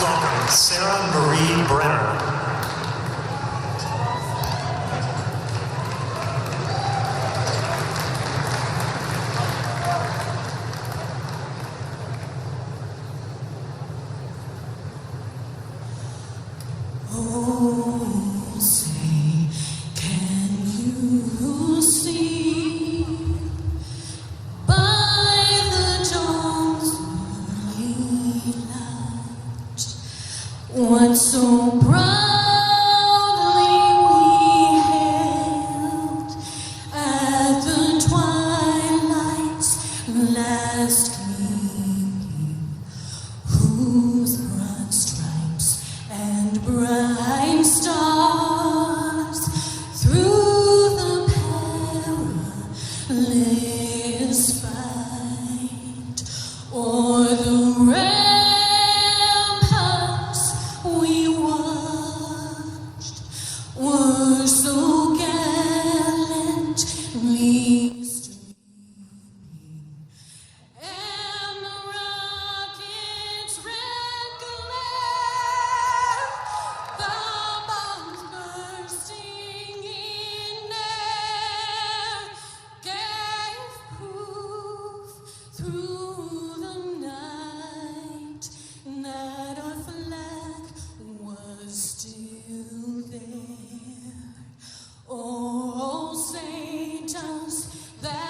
welcome Sarah Marie Brenner. Oh, say, can you see by the dawn's early light what so proudly we hailed at the twilight's last gleaming, whose broad stripes and bright stars through the perilous fight o'er the ramparts we watched were so gallantly streaming, and the rocket's red glare, the bombs bursting in air, gave proof through the night that our flag was still there. Oh, say does that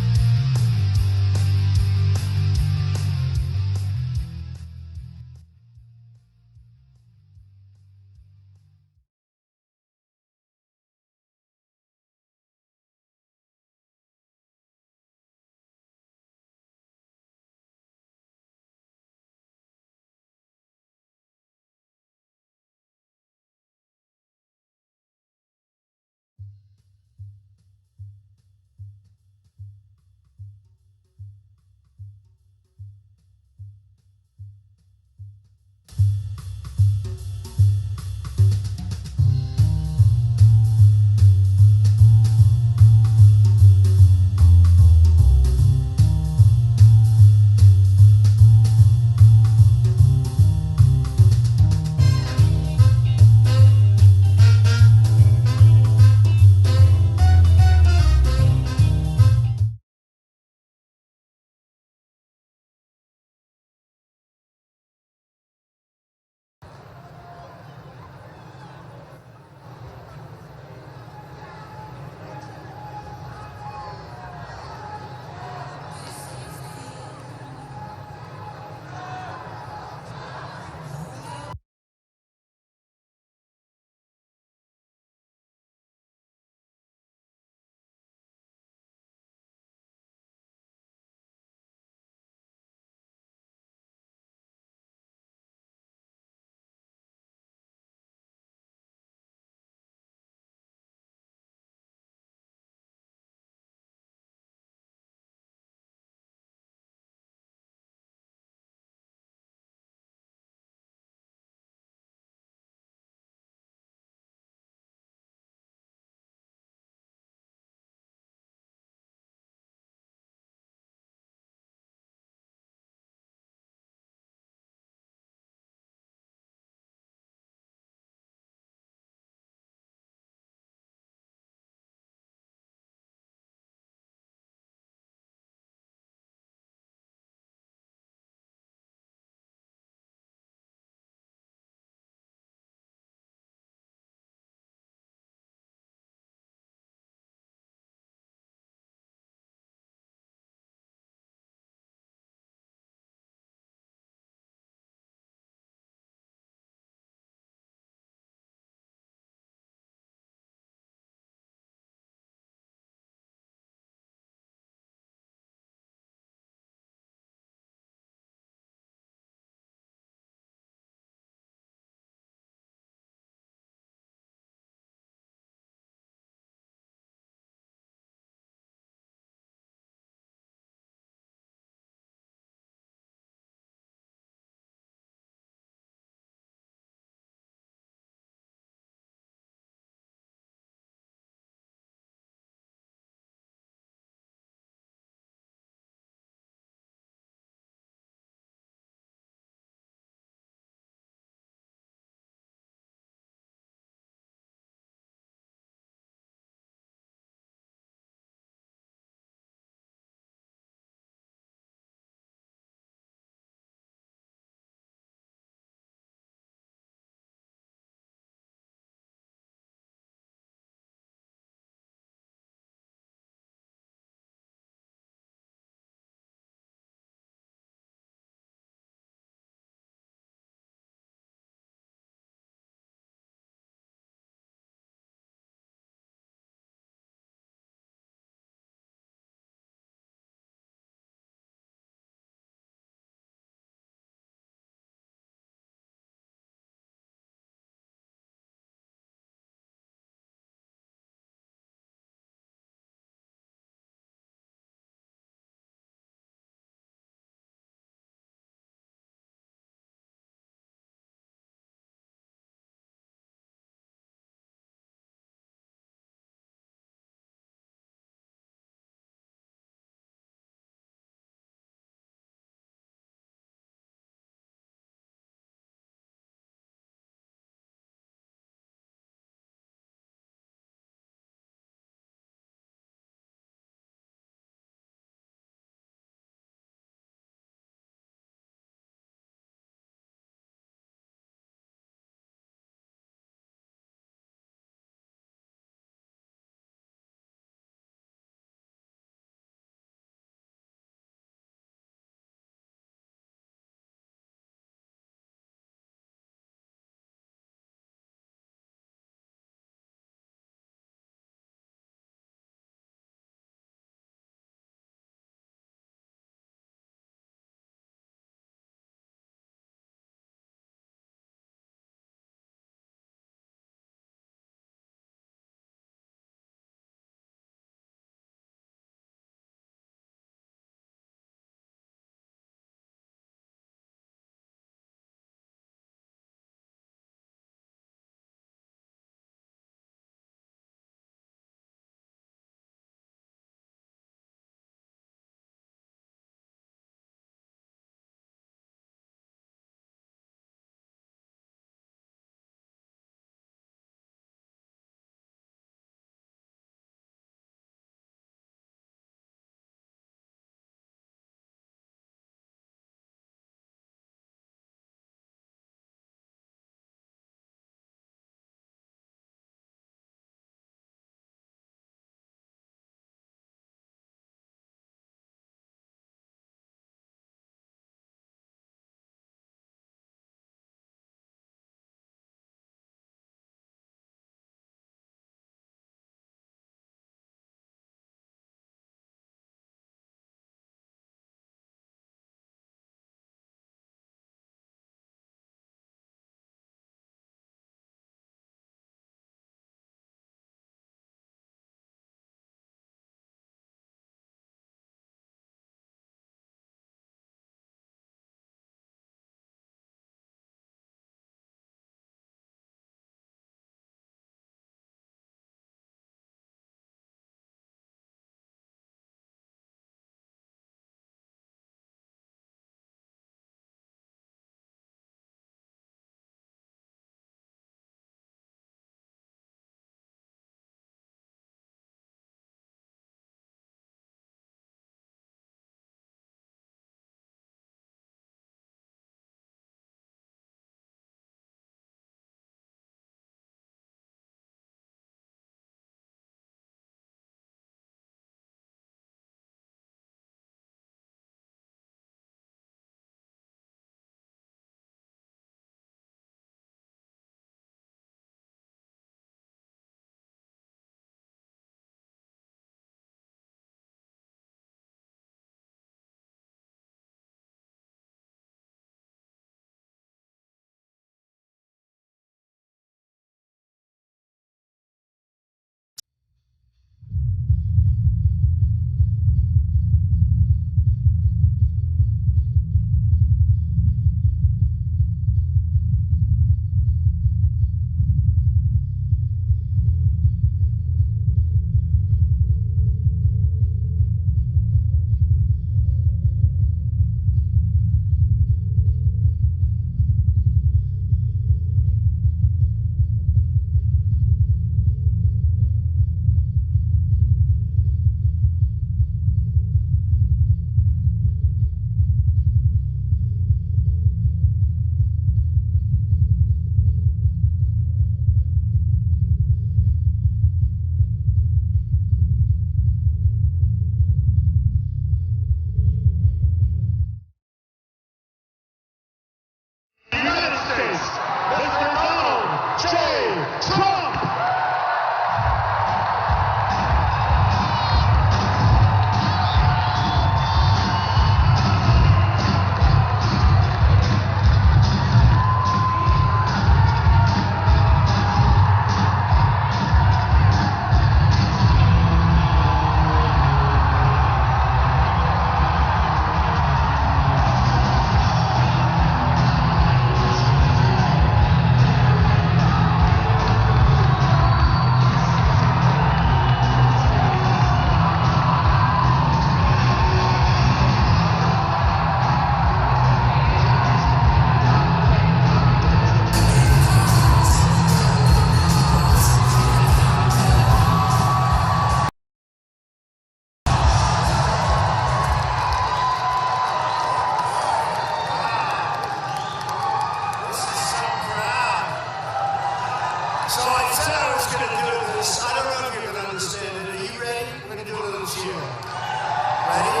Ready?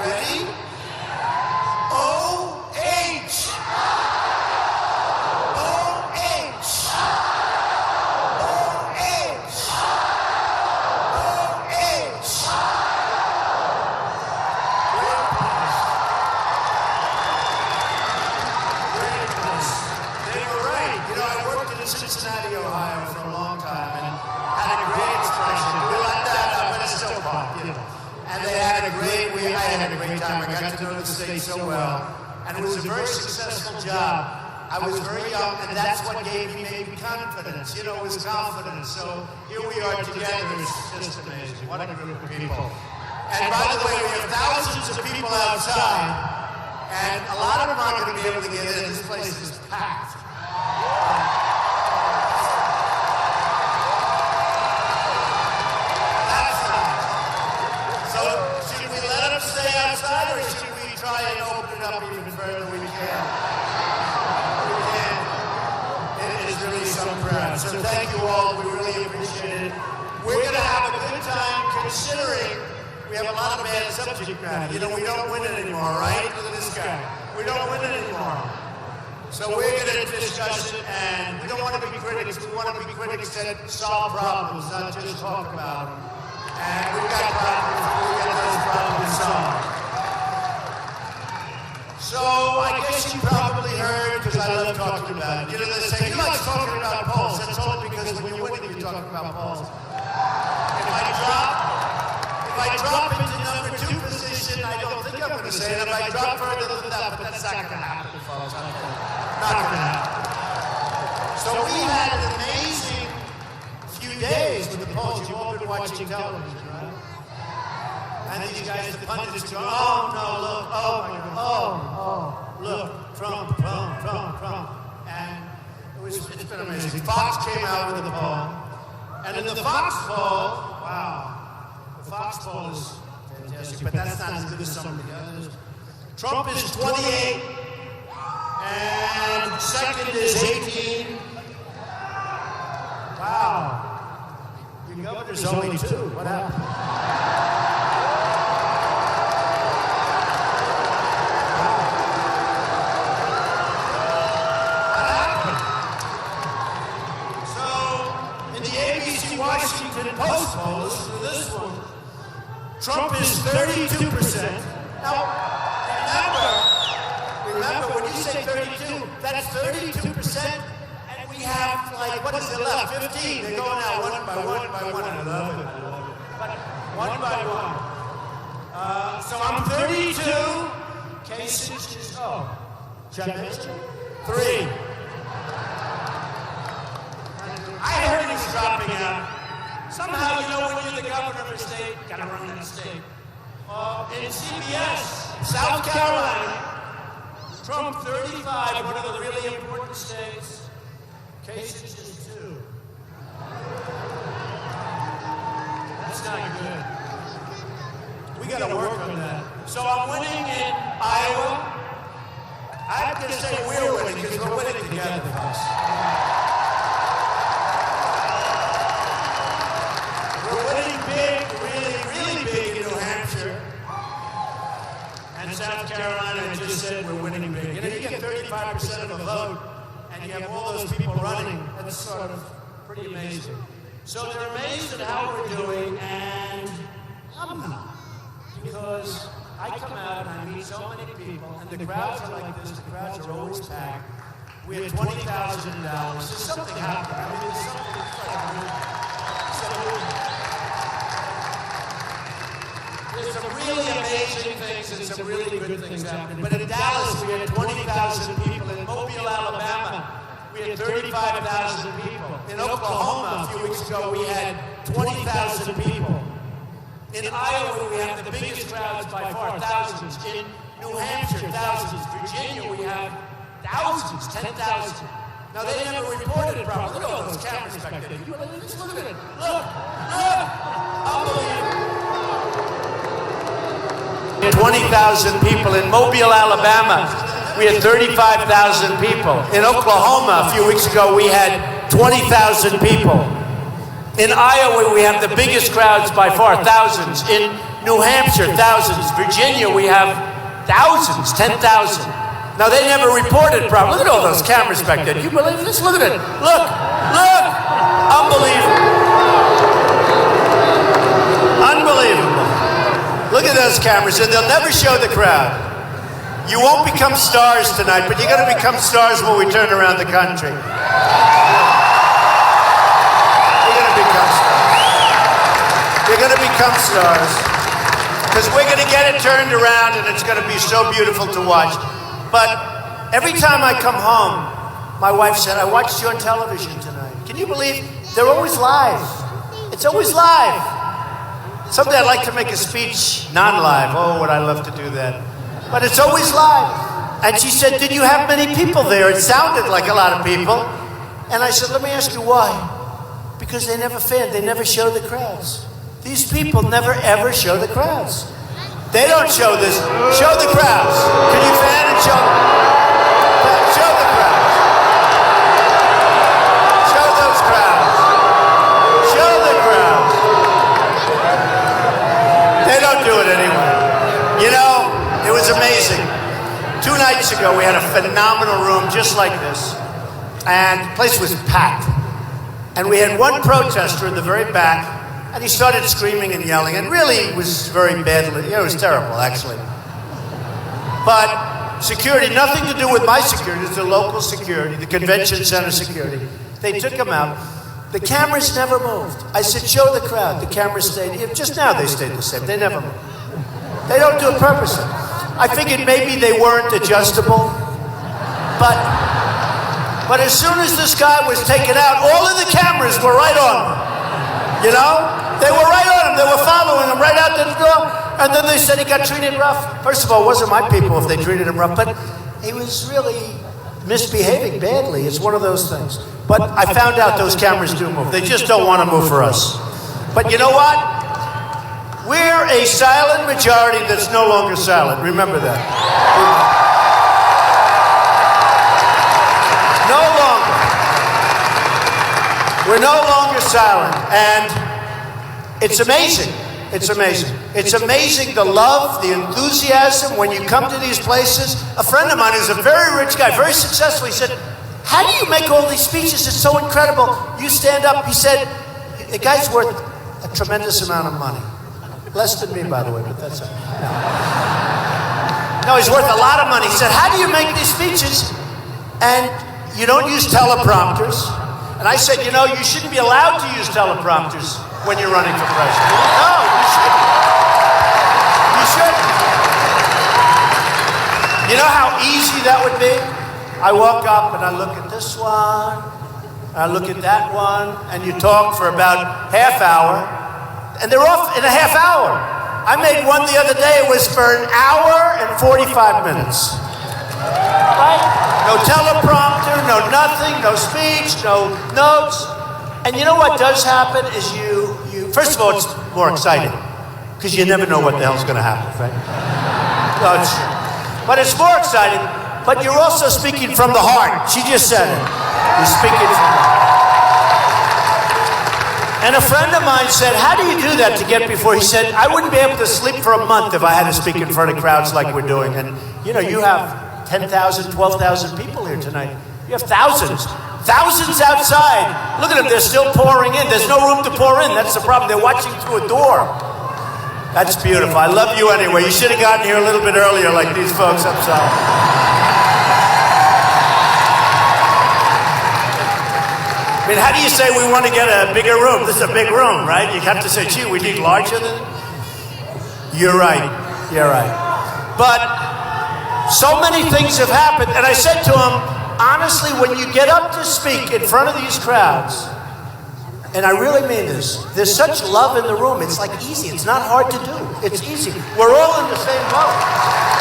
Ready? O-H. O-H. O-H. O-H. They were right. You know, I worked in Cincinnati, Ohio for a long time and had a great expression. We like that, but it's still pop, you know. And they had a great, I had a great time. I got to know the state so well. And it was a very successful job. I was very young, and that's what made me confidence. You know, it was confidence. So here we are together. It's just amazing. What a group of people. And by the way, we have thousands of people outside, and a lot of them aren't going to be able to get in. This place is packed. That's right. So should we let them stay outside, or should we try and open it up even further? We can. We can. It is really some crowd. So thank you all. We really appreciate it. We're going to have a good time considering we have a lot of bad subject matter. You know, we don't win it anymore, right? Look at this guy. We don't win it anymore. So we're going to discuss it, and we don't want to be critics. We want to be critics that solve problems, not just talk about them. And we've got problems. We'll get those problems solved. So I guess you probably heard, because I love talking about it. You know, they say, you like talking about polls. That's only because when you're winning, you're talking about polls. If I drop into number 2 position, I don't think I'm going to say it. If I drop further than that, but that's not going to happen, folks. Not going to happen. So we had an amazing few days with the polls. You've all been watching television, right? And these guys, the pundits, go, oh, no, look, oh, my God, look, Trump. And it's been amazing. Fox came out with the poll. And in the Fox poll, wow. Fox poll is fantastic, but that's not as good as some of the others. Trump is 28, and second is 18. Wow. Your governor's only 2. What happened? So, in the ABC Washington Post poll, listen to this one. Trump is 32%. Now, remember, when you say 32, that's 32%, and we have, like, what is it left? 15. They're going out one by one. I love it. But one by one. So I'm 32. Kasich is, should I mention? 3. I heard he was dropping out. Somehow, you know, when you're the governor of a state, you gotta run that state. In CBS, South Carolina, Trump 35, one of the really important states. Kasich is 2. That's not good. We gotta work on that. So I'm winning in Iowa. I have to say we're winning because we're winning together, guys. South Carolina just said we're winning big. You know, you get 35% of the vote, and you have all those people running. That's sort of pretty amazing. So they're amazed at how we're doing, and I'm not. Because I come out and I meet so many people, and the crowds are like this. The crowds are always packed. We had $20,000. There's something happening. I mean, there's some really amazing things and some really good things happening. But in Dallas, we had 20,000 people. In Mobile, Alabama, we had 35,000 people. In Oklahoma, a few weeks ago, we had 20,000 people. In Iowa, we have the biggest crowds by far, thousands. In New Hampshire, thousands. Virginia, we have thousands, 10,000. Now, they never reported it properly. Look at all those cameras back there. Just look at it. Look. Unbelievable. 20,000 people. In Mobile, Alabama, we had 35,000 people. In Oklahoma, a few weeks ago, we had 20,000 people. In Iowa, we have the biggest crowds by far, thousands. In New Hampshire, thousands. Virginia, we have thousands, 10,000. Now, they never reported problems. Look at all those cameras back there. Can you believe this? Look at it. Look. Unbelievable. Unbelievable. Look at those cameras, and they'll never show the crowd. You won't become stars tonight, but you're going to become stars when we turn around the country. You're going to become stars. Because we're going to get it turned around, and it's going to be so beautiful to watch. But every time I come home, my wife said, I watched you on television tonight. Can you believe they're always live? It's always live. Someday I'd like to make a speech non-live. Oh, would I love to do that. But it's always live. And she said, did you have many people there? It sounded like a lot of people. And I said, let me ask you why. Because they never fan, they never show the crowds. These people never ever show the crowds. They don't show this. Show the crowds. Can you fan and show? Show the crowds. Show those crowds. Show the crowds. They don't do it anyway. You know, it was amazing. 2 nights ago, we had a phenomenal room just like this. And the place was packed. And we had one protester in the very back. And he started screaming and yelling, and really was very badly, it was terrible, actually. But security, nothing to do with my security, it's the local security, the convention center security. They took him out. The cameras never moved. I said, show the crowd. The cameras stayed, just now they stayed the same, they never moved. They don't do it purposely. I figured maybe they weren't adjustable, but as soon as this guy was taken out, all of the cameras were right on him. You know? They were right on him. They were following him right out the door. And then they said he got treated rough. First of all, it wasn't my people if they treated him rough, but he was really misbehaving badly. It's one of those things. But I found out those cameras do move. They just don't want to move for us. But you know what? We're a silent majority that's no longer silent. Remember that. No longer. We're no longer silent, and it's amazing. It's amazing. It's amazing the love, the enthusiasm when you come to these places. A friend of mine who's a very rich guy, very successful, he said, how do you make all these speeches? It's so incredible. You stand up. He said, the guy's worth a tremendous amount of money. Less than me, by the way, but that's it. No, he's worth a lot of money. He said, how do you make these speeches? And you don't use teleprompters. And I said, you know, you shouldn't be allowed to use teleprompters when you're running for president. No, you shouldn't. You shouldn't. You know how easy that would be? I walk up and I look at this one, I look at that one, and you talk for about half hour, and they're off in a half hour. I made one the other day, it was for an hour and 45 minutes. Right? No teleprompter, no nothing, no speech, no notes. And you know what does happen is you first of all, it's more exciting because you never know what the hell's going to happen, right? No, it's true. But it's more exciting, but you're also speaking from the heart. She just said it. You're speaking from the heart. And a friend of mine said, how do you do that to get before? He said, I wouldn't be able to sleep for a month if I had to speak in front of crowds like we're doing. And, you know, you have 10,000, 12,000 people here tonight. You have thousands. Thousands outside. Look at them, they're still pouring in. There's no room to pour in. That's the problem. They're watching through a door. That's beautiful. I love you anyway. You should have gotten here a little bit earlier like these folks outside. I mean, how do you say we want to get a bigger room? This is a big room, right? You have to say, gee, we need larger than... You're right. You're right. But so many things have happened. And I said to him, honestly, when you get up to speak in front of these crowds, and I really mean this, there's such love in the room. It's like easy. It's not hard to do. It's easy. We're all in the same boat.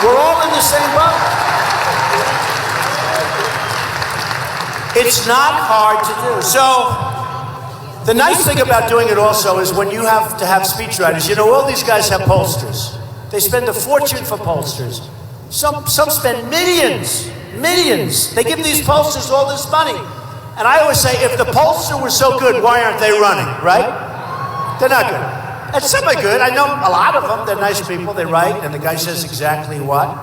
We're all in the same boat. It's not hard to do. So the nice thing about doing it also is when you have to have speechwriters, you know, all these guys have pollsters. They spend a fortune for pollsters. Some spend millions. They give these pollsters all this money. And I always say, if the pollster were so good, why aren't they running, right? They're not good. And some are good. I know a lot of them. They're nice people. They write, and the guy says exactly what.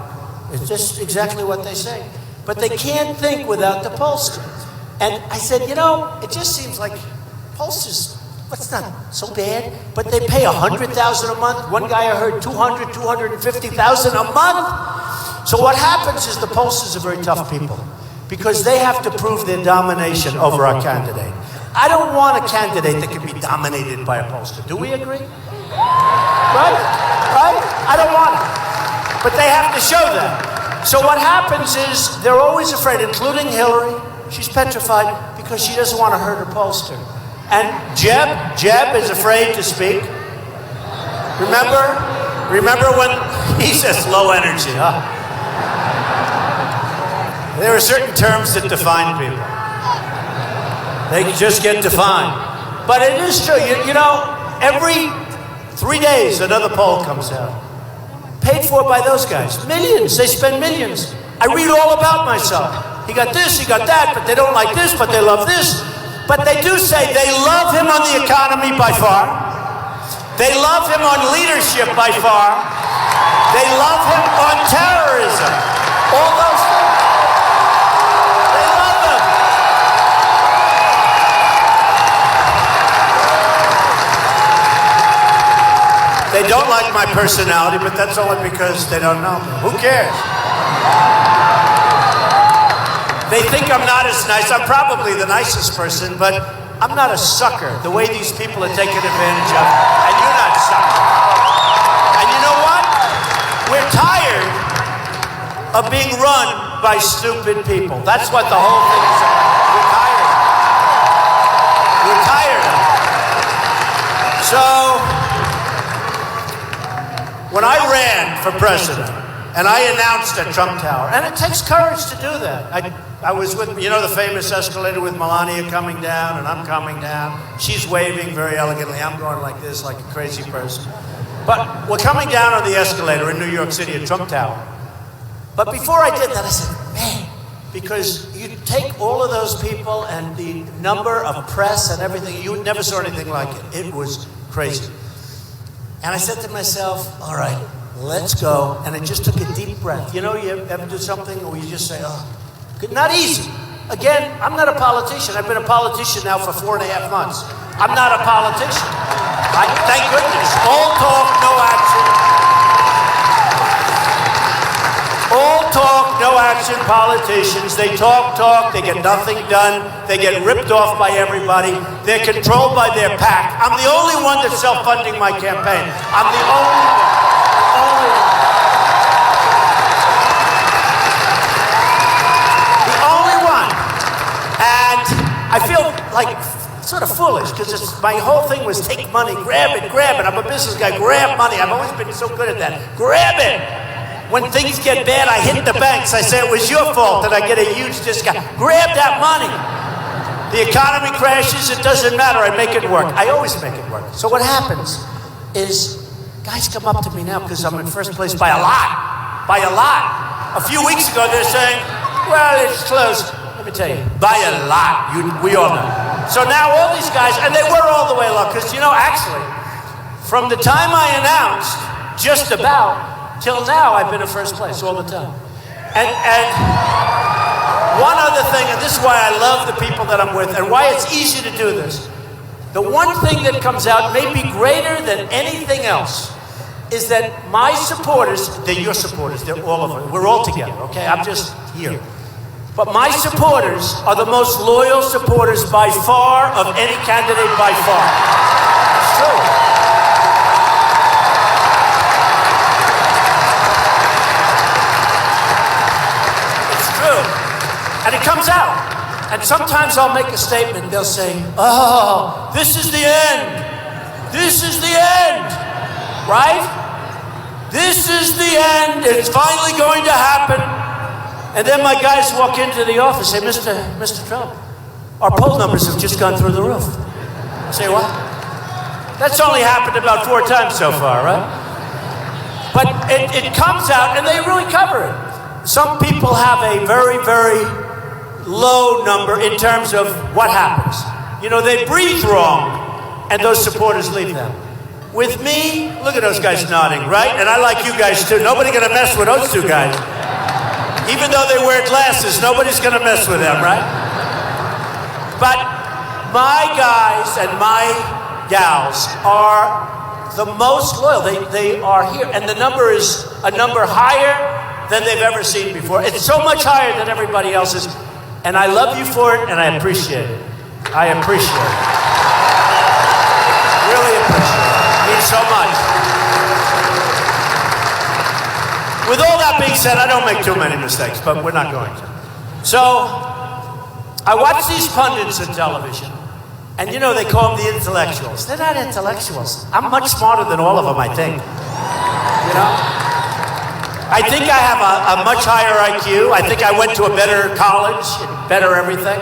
It's just exactly what they say. But they can't think without the pollster. And I said, it just seems like pollsters, what's not so bad, but they pay $100,000 a month. One guy I heard $250,000 a month. So what happens is the pollsters are very tough people because they have to prove their domination over our candidate. I don't want a candidate that can be dominated by a pollster. Do we agree? Right? I don't want it. But they have to show that. So what happens is they're always afraid, including Hillary. She's petrified because she doesn't want to hurt her pollster. And Jeb is afraid to speak. Remember when he says low energy, huh? There are certain terms that define people. They just get defined. But it is true. Every 3 days another poll comes out. Paid for by those guys. Millions. They spend millions. I read all about myself. He got this, he got that, but they don't like this, but they love this. But they do say they love him on the economy by far. They love him on leadership by far. They love him on terrorism. All those things. They love him. They don't like my personality, but that's only because they don't know me. Who cares? They think I'm not as nice. I'm probably the nicest person, but I'm not a sucker the way these people are taking advantage of. And you're not sucker. And you know what? We're tired of being run by stupid people. That's what the whole thing is about. We're tired. We're tired. So, when I ran for president, and I announced at Trump Tower, and it takes courage to do that. I was with, the famous escalator with Melania coming down, and I'm coming down. She's waving very elegantly. I'm going like this, like a crazy person. But we're coming down on the escalator in New York City at Trump Tower. But before I did that, I said, man, because you take all of those people and the number of press and everything, you never saw anything like it. It was crazy. And I said to myself, all right, let's go. And I just took a deep breath. You ever do something where you just say, oh, not easy. Again, I'm not a politician. I've been a politician now for 4.5 months. I'm not a politician. Thank goodness. All talk, no action. All talk, no action politicians. They talk, they get nothing done. They get ripped off by everybody. They're controlled by their PAC. I'm the only one that's self-funding my campaign. I'm the only one. I feel like sort of foolish because my whole thing was take money, grab it. I'm a business guy, grab money. I've always been so good at that. Grab it. When things get bad, I hit the banks. I say it was your fault and I get a huge discount. Grab that money. The economy crashes, it doesn't matter. I make it work. I always make it work. So what happens is guys come up to me now because I'm in first place by a lot. A few weeks ago, they're saying, well, it's close. Let me tell you, by a lot, we all know. So now all these guys, and they were all the way along, because actually, from the time I announced, just about, till now, I've been in first place all the time. And one other thing, and this is why I love the people that I'm with, and why it's easy to do this. The one thing that comes out, may be greater than anything else, is that my supporters, they're your supporters, they're all of us, we're all together, okay? I'm just here. But my supporters are the most loyal supporters by far of any candidate by far. It's true. It's true. And it comes out. And sometimes I'll make a statement. They'll say, oh, this is the end. This is the end. Right? This is the end. It's finally going to happen. And then my guys walk into the office and say, Mr. Trump, our poll numbers have just gone through the roof. I say, what? That's only happened about 4 times so far, right? But it comes out and they really cover it. Some people have a very, very low number in terms of what happens. They breathe wrong and those supporters leave them. With me, look at those guys nodding, right? And I like you guys too. Nobody gonna mess with those two guys. Even though they wear glasses, nobody's gonna mess with them, right? But my guys and my gals are the most loyal. They are here. And the number is a number higher than they've ever seen before. It's so much higher than everybody else's. And I love you for it, and I appreciate it. I appreciate it. Really appreciate it. It means so much. With all that being said, I don't make too many mistakes, but we're not going to. So, I watch these pundits on television, and you know, they call them the intellectuals. They're not intellectuals. I'm much smarter than all of them, I think. You know? I think I have a much higher IQ. I think I went to a better college, better everything.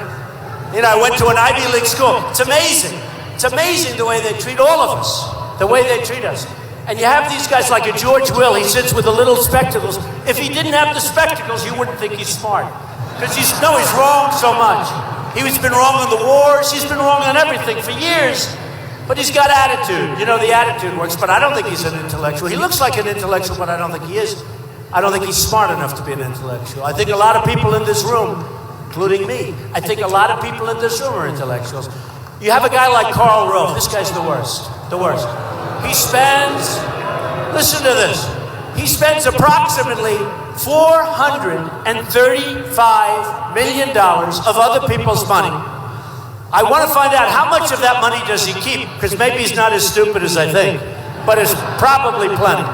You know, I went to an Ivy League school. It's amazing. It's amazing the way they treat all of us, the way they treat us. And you have these guys like a George Will. He sits with the little spectacles. If he didn't have the spectacles, you wouldn't think he's smart. Because he's wrong so much. He's been wrong on the wars. He's been wrong on everything for years. But he's got attitude. You know, the attitude works. But I don't think he's an intellectual. He looks like an intellectual, but I don't think he is. I don't think he's smart enough to be an intellectual. I think a lot of people in this room, including me, I think a lot of people in this room are intellectuals. You have a guy like Karl Rove. This guy's the worst. The worst. He spends, listen to this, he spends approximately $435 million of other people's money. I want to find out how much of that money does he keep, because maybe he's not as stupid as I think, but it's probably plenty.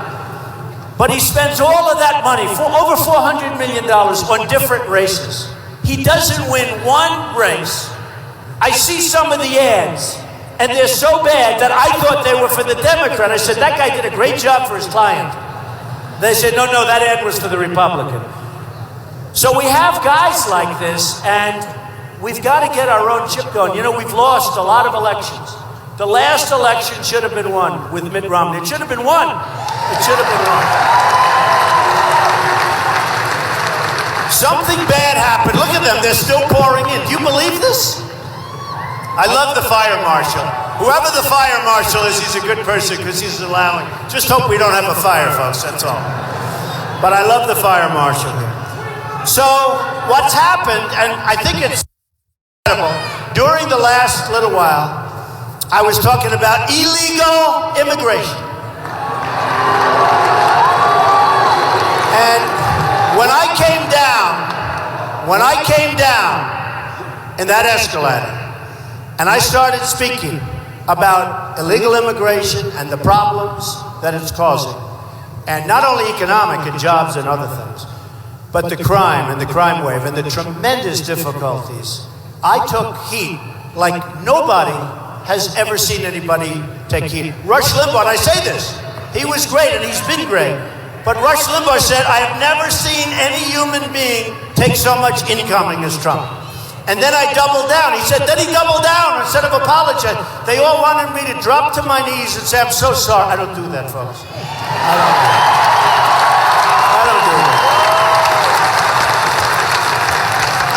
But he spends all of that money, over $400 million, on different races. He doesn't win one race. I see some of the ads, and they're so bad that I thought they were for the Democrat. I said, that guy did a great job for his client. They said, no, that ad was for the Republican. So we have guys like this, and we've got to get our own chip going. You know, we've lost a lot of elections. The last election should have been won with Mitt Romney. It should have been won. It should have been won. Something bad happened. Look at them. They're still pouring in. Do you believe this? I love the fire marshal. Whoever the fire marshal is, he's a good person because he's allowing. Just hope we don't have a fire, folks, that's all. But I love the fire marshal here. So, what's happened, and I think it's incredible, during the last little while, I was talking about illegal immigration. And when I came down in that escalator, and I started speaking about illegal immigration and the problems that it's causing, and not only economic and jobs and other things, but the crime and the crime wave and the tremendous difficulties. I took heat like nobody has ever seen anybody take heat. Rush Limbaugh, and I say this, he was great and he's been great, but Rush Limbaugh said, I have never seen any human being take so much incoming as Trump. And then I doubled down. He said, then he doubled down instead of apologize. They all wanted me to drop to my knees and say, I'm so sorry. I don't do that, folks. I don't do that.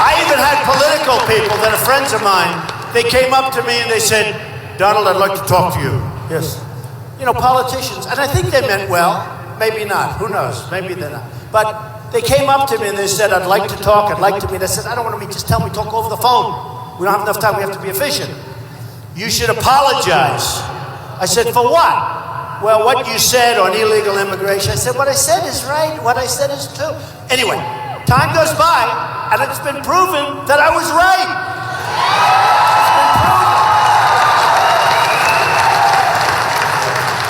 I even had political people that are friends of mine. They came up to me and they said, Donald, I'd like to talk to you. Yes. You know, politicians. And I think they meant well. Maybe not. Who knows? Maybe they're not. But they came up to me and they said, I'd like to talk, I'd like to meet. I said, I don't want to meet, just tell me, talk over the phone. We don't have enough time, we have to be efficient. You should apologize. I said, for what? Well, what you said on illegal immigration. I said, what I said is right, what I said is true. Anyway, time goes by, and it's been proven that I was right. It's been proven.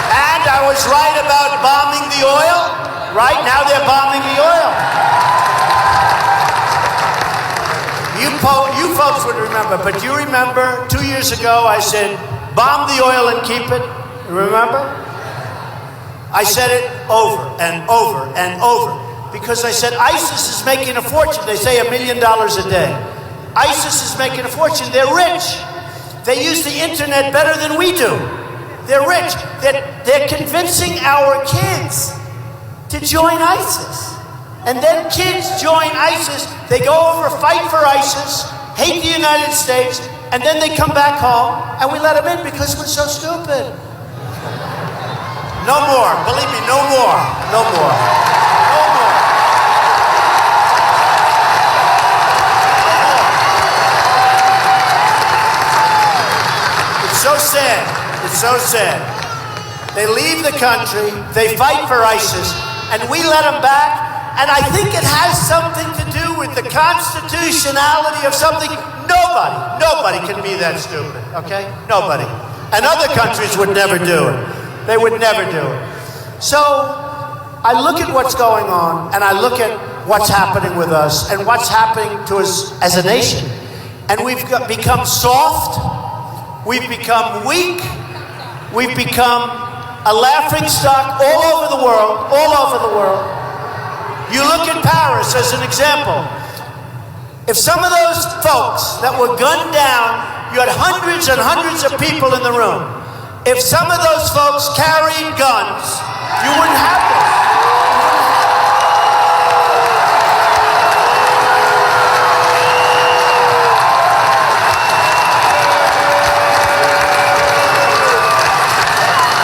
And I was right about bombing the oil. Right now they're bombing the oil. You folks would remember, but do you remember 2 years ago I said, bomb the oil and keep it? You remember? I said it over and over and over because I said ISIS is making a fortune. They say $1 million a day. ISIS is making a fortune. They're rich. They use the internet better than we do. They're rich. They're convincing our kids to join ISIS. And then kids join ISIS, they go over, fight for ISIS, hate the United States, and then they come back home, and we let them in because we're so stupid. No more. Believe me, no more. No more. No more. It's so sad. It's so sad. They leave the country, they fight for ISIS, and we let them back. And I think it has something to do with the constitutionality of something. Nobody can be that stupid, okay? Nobody. And other countries would never do it. They would never do it. So I look at what's going on, and I look at what's happening with us and what's happening to us as a nation. And we've become soft. We've become weak. We've become a laughing stock all over the world, all over the world. You look at Paris as an example. If some of those folks that were gunned down, you had hundreds and hundreds of people in the room. If some of those folks carried guns, you wouldn't have this.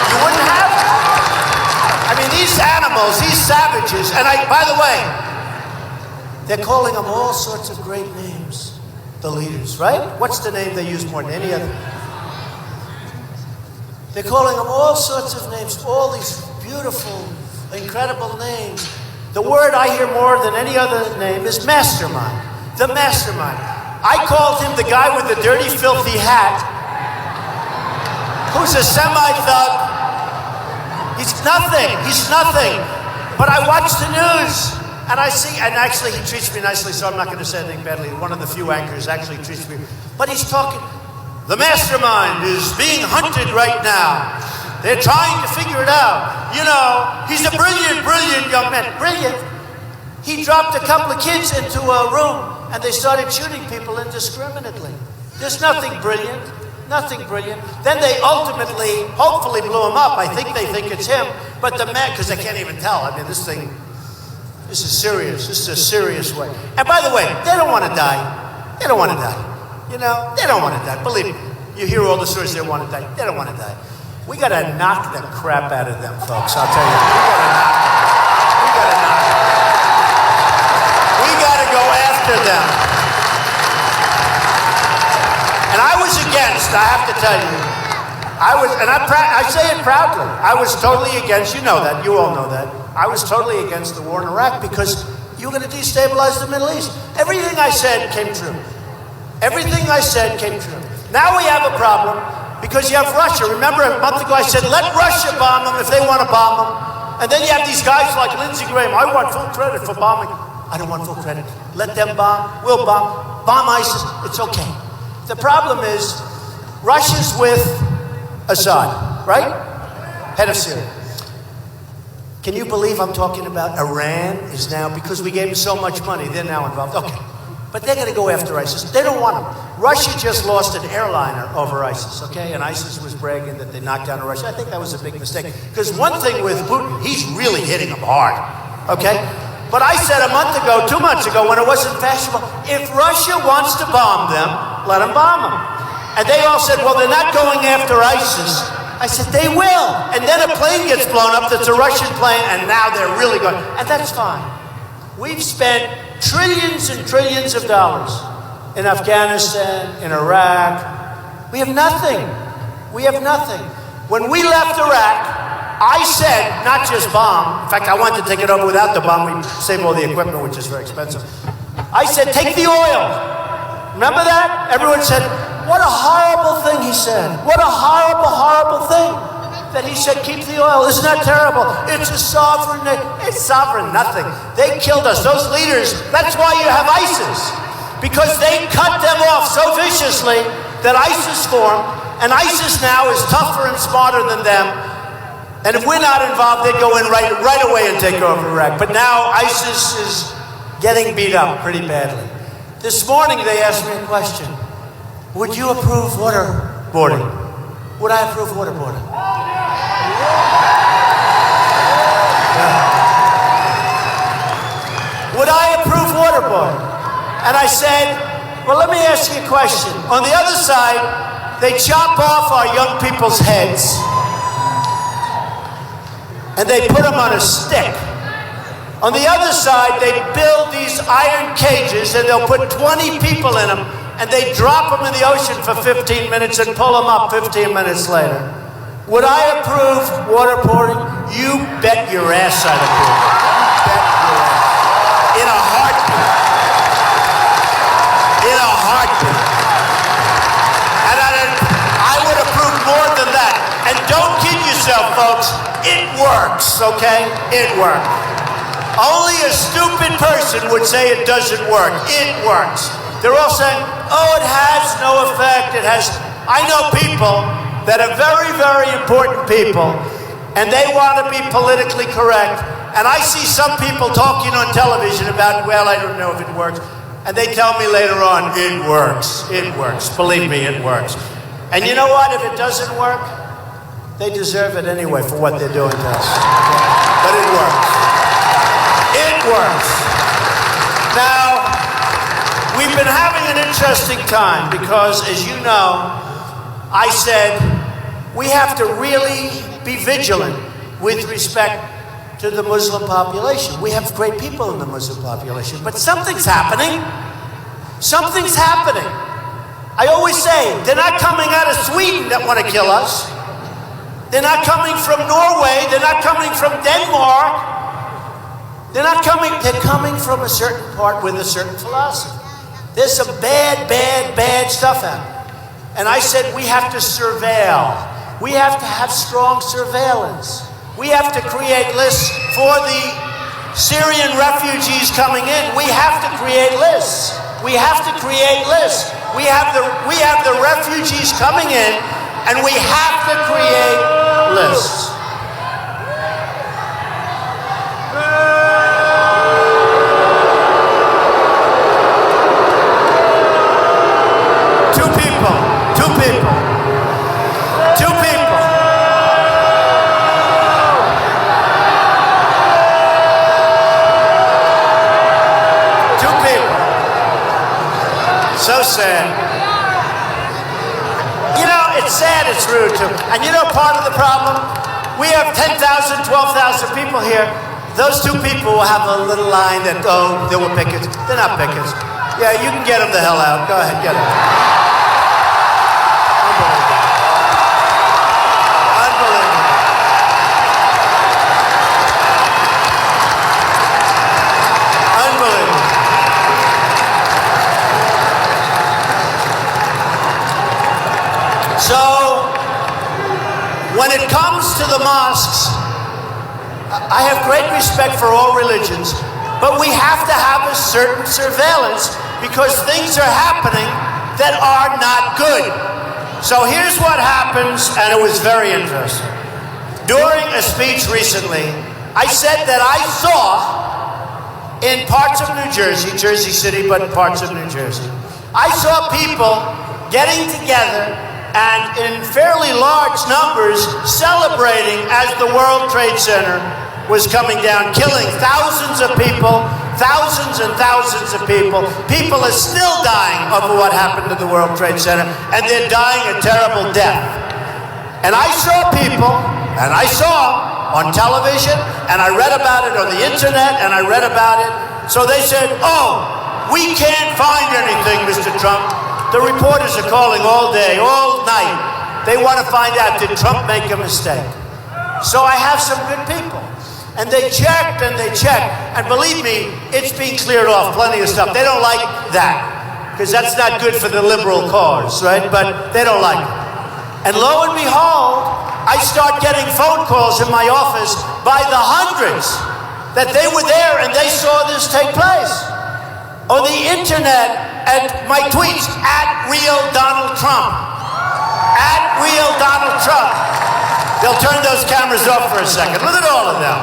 You wouldn't have it. I mean, these animals, these savages, and by the way, they're calling them all sorts of great names, the leaders, right? What's the name they use more than any other? They're calling them all sorts of names, all these beautiful, incredible names. The word I hear more than any other name is mastermind, the mastermind. I called him the guy with the dirty, filthy hat, who's a semi-thug. He's nothing. But I watch the news. And I see, and actually he treats me nicely, so I'm not going to say anything badly. One of the few anchors actually treats me. But he's talking, the mastermind is being hunted right now. They're trying to figure it out. You know, he's a brilliant young man. Brilliant. He dropped a couple of kids into a room, and they started shooting people indiscriminately. There's nothing brilliant. Nothing brilliant. Then they ultimately, hopefully blew him up. I think they think it's him. But the man, because they can't even tell. I mean, this is serious. This is a serious way. And by the way, they don't want to die. They don't want to die. You know, they don't want to die. Believe me. You hear all the stories, they want to die. They don't want to die. We got to knock the crap out of them, folks. I'll tell you. We got to go after them. And I was against, I have to tell you. I say it proudly. I was totally against, you know that, you all know that. I was totally against the war in Iraq because you were going to destabilize the Middle East. Everything I said came true. Everything I said came true. Now we have a problem because you have Russia. Remember a month ago I said, let Russia bomb them if they want to bomb them. And then you have these guys like Lindsey Graham. I want full credit for bombing. I don't want full credit. Let them bomb. We'll bomb. Bomb ISIS. It's okay. The problem is Russia's with Assad, right? Head of Syria. Can you believe I'm talking about Iran is now, because we gave them so much money, they're now involved. Okay. But they're going to go after ISIS. They don't want them. Russia just lost an airliner over ISIS, okay? And ISIS was bragging that they knocked down Russia. I think that was a big mistake. Because one thing with Putin, he's really hitting them hard, okay? But I said a month ago, 2 months ago, when it wasn't fashionable, if Russia wants to bomb them, let them bomb them. And they all said, well, they're not going after ISIS. I said, they will. And then a plane gets blown up that's a Russian plane, and now they're really going. And that's fine. We've spent trillions and trillions of dollars in Afghanistan, in Iraq. We have nothing. We have nothing. When we left Iraq, I said, not just bomb. In fact, I wanted to take it over without the bomb. We save all the equipment, which is very expensive. I said, take the oil. Remember that? Everyone said, what a horrible thing he said. What a horrible, horrible thing that he said, keep the oil. Isn't that terrible? It's a sovereign, it's sovereign, nothing. They killed us, those leaders. That's why you have ISIS. Because they cut them off so viciously that ISIS formed. And ISIS now is tougher and smarter than them. And if we're not involved, they'd go in right away and take over Iraq. But now ISIS is getting beat up pretty badly. This morning they asked me a question. Would you approve waterboarding? Would I approve waterboarding? Yeah. Would I approve waterboarding? And I said, well, let me ask you a question. On the other side, they chop off our young people's heads. and they put them on a stick. On the other side, they build these iron cages, and they'll put 20 people in them, and they drop them in the ocean for 15 minutes and pull them up 15 minutes later. Would I approve waterboarding? You bet your ass I'd approve. Bet your ass. In a heartbeat. In a heartbeat. And I would approve more than that. And don't kid yourself, folks. It works, okay? It works. Only a stupid person would say it doesn't work. It works. They're all saying, oh, it has no effect. It has. I know people that are very, very important people, and they want to be politically correct. And I see some people talking on television about, well, I don't know if it works. And they tell me later on, it works. It works. Believe me, it works. And you know what? If it doesn't work, they deserve it anyway for what they're doing to us. But it works. It works. Now, we've been having an interesting time because, as you know, I said we have to really be vigilant with respect to the Muslim population. We have great people in the Muslim population, but something's happening. Something's happening. I always say, they're not coming out of Sweden that want to kill us. They're not coming from Norway. They're not coming from Denmark. They're coming from a certain part with a certain philosophy. There's some bad stuff happening. And I said we have to surveil. We have to have strong surveillance. We have to create lists for the Syrian refugees coming in. We have to create lists. We have to create lists. We have the refugees coming in, and we have to create lists. Two people. So sad. You know, it's sad, it's rude too. And you know part of the problem? We have 10,000, 12,000 people here. Those two people will have a little line that, oh, they were pickets. They're not pickets. Yeah, you can get them the hell out. Go ahead, get them. Unbelievable. Unbelievable. So, when it comes to the mosques, I have great respect for all religions, but we have to have a certain surveillance because things are happening that are not good. So here's what happens, and it was very interesting. During a speech recently, I said that I saw in parts of New Jersey, Jersey City, but parts of New Jersey, I saw people getting together and in fairly large numbers celebrating as the World Trade Center was coming down, killing thousands of people, thousands and thousands of people. People are still dying over what happened to the World Trade Center, and they're dying a terrible death. And I saw people, and I saw on television, and I read about it on the internet, and I read about it. So they said, oh, we can't find anything, Mr. Trump. The reporters are calling all day, all night. They want to find out, did Trump make a mistake? So I have some good people. And they checked and they checked. And believe me, it's being cleared off, plenty of stuff. They don't like that, because that's not good for the liberal cause, right? But they don't like it. And lo and behold, I start getting phone calls in my office by the hundreds that they were there and they saw this take place. On the internet, at my tweets, at Real Donald Trump. At Real Donald Trump. They'll turn those cameras off for a second. Look at all of them.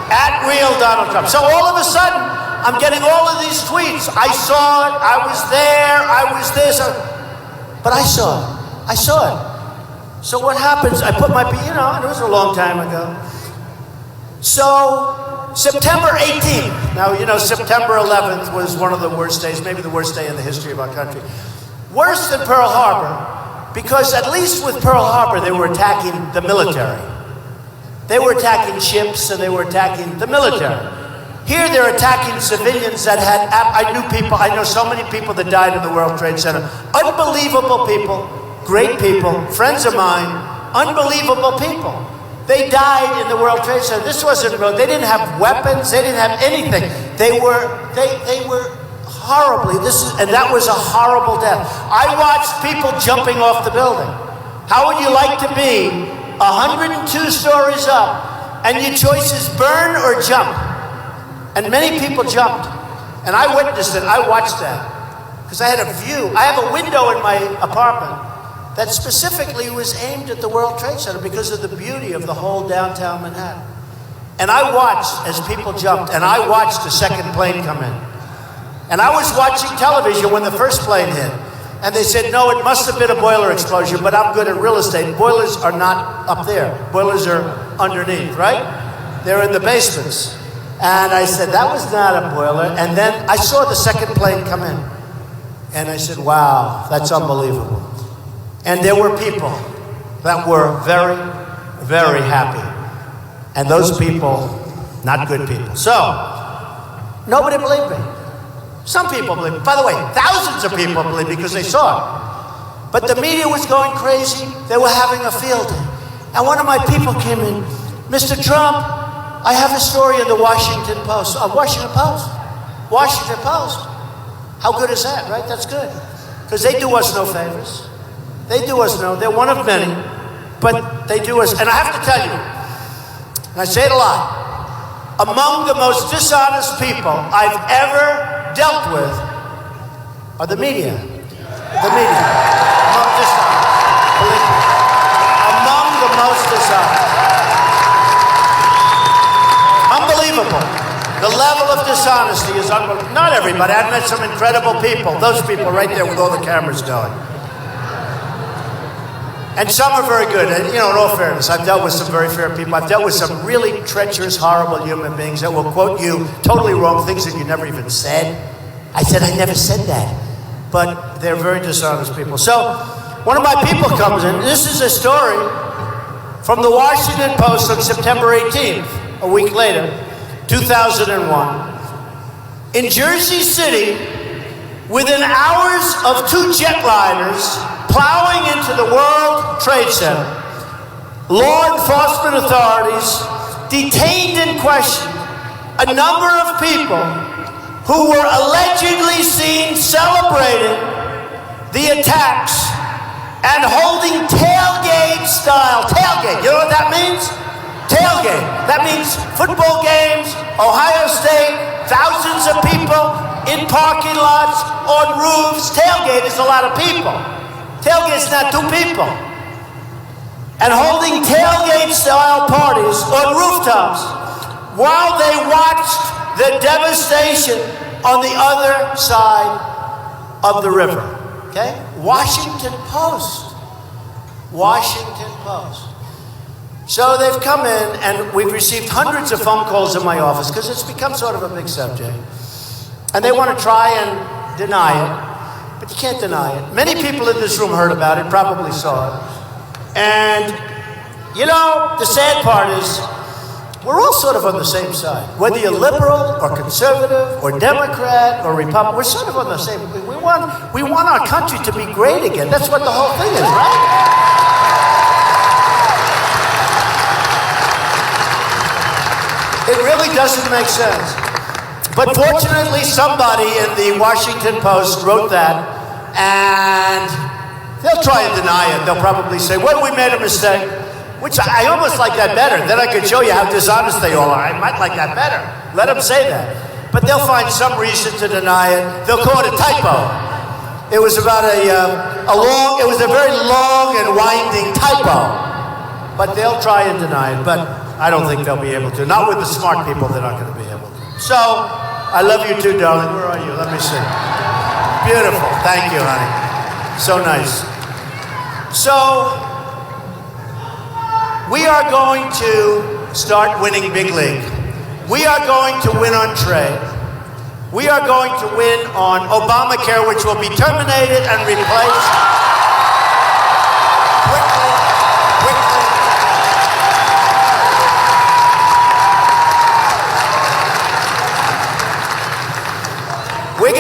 At Real Donald Trump. So all of a sudden, I'm getting all of these tweets. I saw it, I was there, I was this. But I saw it. I saw it. So what happens, I put my, it was a long time ago. So September 18th. Now, September 11th was one of the worst days, maybe the worst day in the history of our country. Worse than Pearl Harbor, because at least with Pearl Harbor, they were attacking the military. They were attacking ships and they were attacking the military. Here they're attacking civilians that had, I know so many people that died in the World Trade Center. Unbelievable people, great people, friends of mine, unbelievable people. They died in the World Trade Center. This wasn't real. They didn't have weapons. They didn't have anything. They were horribly, and that was a horrible death. I watched people jumping off the building. How would you like to be 102 stories up and your choice is burn or jump? And many people jumped. And I witnessed it. I watched that. Because I had a view. I have a window in my apartment that specifically was aimed at the World Trade Center because of the beauty of the whole downtown Manhattan. And I watched as people jumped, and I watched the second plane come in. And I was watching television when the first plane hit. And they said, no, it must have been a boiler explosion, but I'm good at real estate. Boilers are not up there. Boilers are underneath, right? They're in the basements. And I said, that was not a boiler. And then I saw the second plane come in. And I said, wow, that's unbelievable. And there were people that were very, very happy. And those people, not good people. So, nobody believed me. Some people believed me. By the way, thousands of people believed me because they saw it. But the media was going crazy. They were having a field day. And one of my people came in, Mr. Trump, I have a story in the Washington Post. Washington Post? Washington Post. How good is that, right? That's good. Because they do us no favors. They do us no, they're one of many, but they do us, and I have to tell you, and I say it a lot, among the most dishonest people I've ever dealt with are the media. The media. Among dishonest. Believe me. Among the most dishonest. Unbelievable. The level of dishonesty is unbelievable. Not everybody. I've met some incredible people. Those people right there with all the cameras going. And some are very good. And, in all fairness, I've dealt with some very fair people. I've dealt with some really treacherous, horrible human beings that will quote you totally wrong, things that you never even said. I said, I never said that. But they're very dishonest people. So one of my people comes in. This is a story from the Washington Post on September 18th, a week later, 2001. In Jersey City, within hours of two jetliners plowing into the World Trade Center, law enforcement authorities detained and questioned a number of people who were allegedly seen celebrating the attacks and holding tailgate-style, tailgate, you know what that means? Tailgate, that means football games, Ohio State, thousands of people in parking lots, on roofs. Tailgate is a lot of people. Tailgate's not two people. And holding tailgate-style parties on rooftops while they watched the devastation on the other side of the river. Okay? Washington Post. Washington Post. So they've come in, and we've received hundreds of phone calls in my office because it's become sort of a big subject. And they want to try and deny it, but you can't deny it. Many people in this room heard about it, probably saw it. And, the sad part is, we're all sort of on the same side. Whether you're liberal or conservative or Democrat or Republican, we're sort of on the same. We want our country to be great again. That's what the whole thing is, right? It really doesn't make sense. But fortunately, somebody in the Washington Post wrote that, and they'll try and deny it. They'll probably say, well, we made a mistake, which I almost like that better. Then I could show you how dishonest they all are. I might like that better. Let them say that. But they'll find some reason to deny it. They'll call it a typo. It was about it was a very long and winding typo. But they'll try and deny it. But I don't think they'll be able to. Not with the smart people, they're not going to be able to. So, I love you too, darling. Where are you? Let me see. Beautiful. Thank you, honey. So nice. So, we are going to start winning big league. We are going to win on trade. We are going to win on Obamacare, which will be terminated and replaced quickly.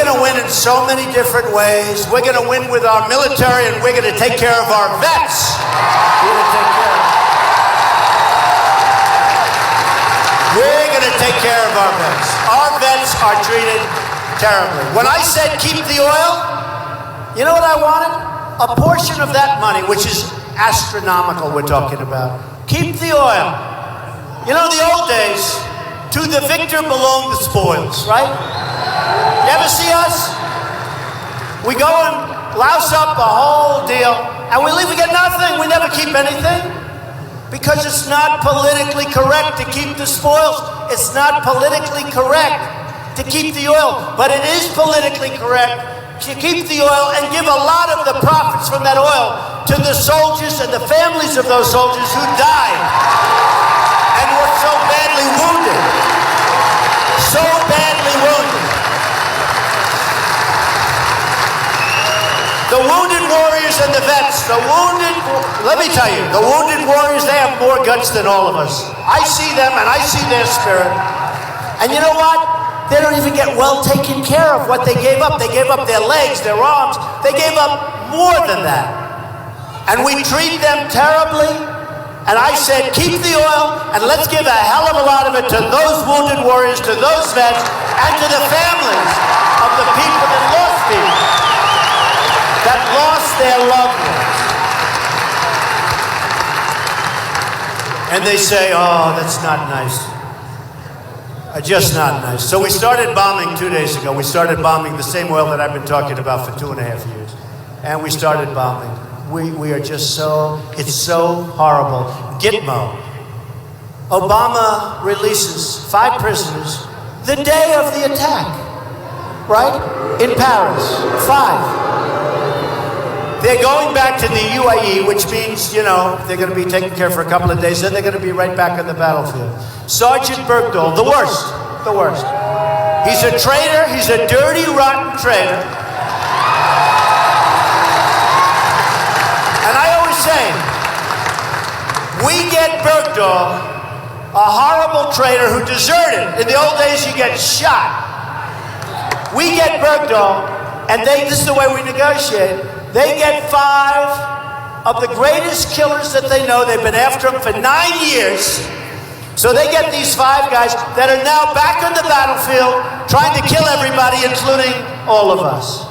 going to win in so many different ways. We're going to win with our military, and we're going to take care of our vets. We're going to take care of our vets. Our vets are treated terribly. When I said keep the oil, you know what I wanted? A portion of that money, which is astronomical we're talking about. Keep the oil. You know, the old days, to the victor belong the spoils, right? You ever see us? We go and louse up a whole deal, and we leave, we get nothing. We never keep anything. Because it's not politically correct to keep the spoils. It's not politically correct to keep the oil. But it is politically correct to keep the oil and give a lot of the profits from that oil to the soldiers and the families of those soldiers who died and were so badly wounded. So badly wounded. The wounded warriors and the vets, let me tell you, the wounded warriors, they have more guts than all of us. I see them and I see their spirit. And you know what? They don't even get well taken care of what they gave up. They gave up their legs, their arms. They gave up more than that. And we treat them terribly. And I said, keep the oil and let's give a hell of a lot of it to those wounded warriors, to those vets, and to the families of the people that lost people, that lost their loved ones. And they say, oh, that's not nice. Just not nice. So we started bombing 2 days ago. We started bombing the same oil that I've been talking about for 2.5 years. And we started bombing. We are just it's so horrible. Gitmo. Obama releases 5 prisoners the day of the attack. Right? In Paris. 5. They're going back to the UAE, which means, you know, they're going to be taken care of for a couple of days, then they're going to be right back on the battlefield. Sergeant Bergdahl, the worst. He's a traitor. He's a dirty, rotten traitor. And I always say, we get Bergdahl, a horrible traitor who deserted. In the old days, you get shot. We get Bergdahl, and this is the way we negotiate. They get 5 of the greatest killers that they know. They've been after them for 9 years. So they get these 5 guys that are now back on the battlefield trying to kill everybody, including all of us.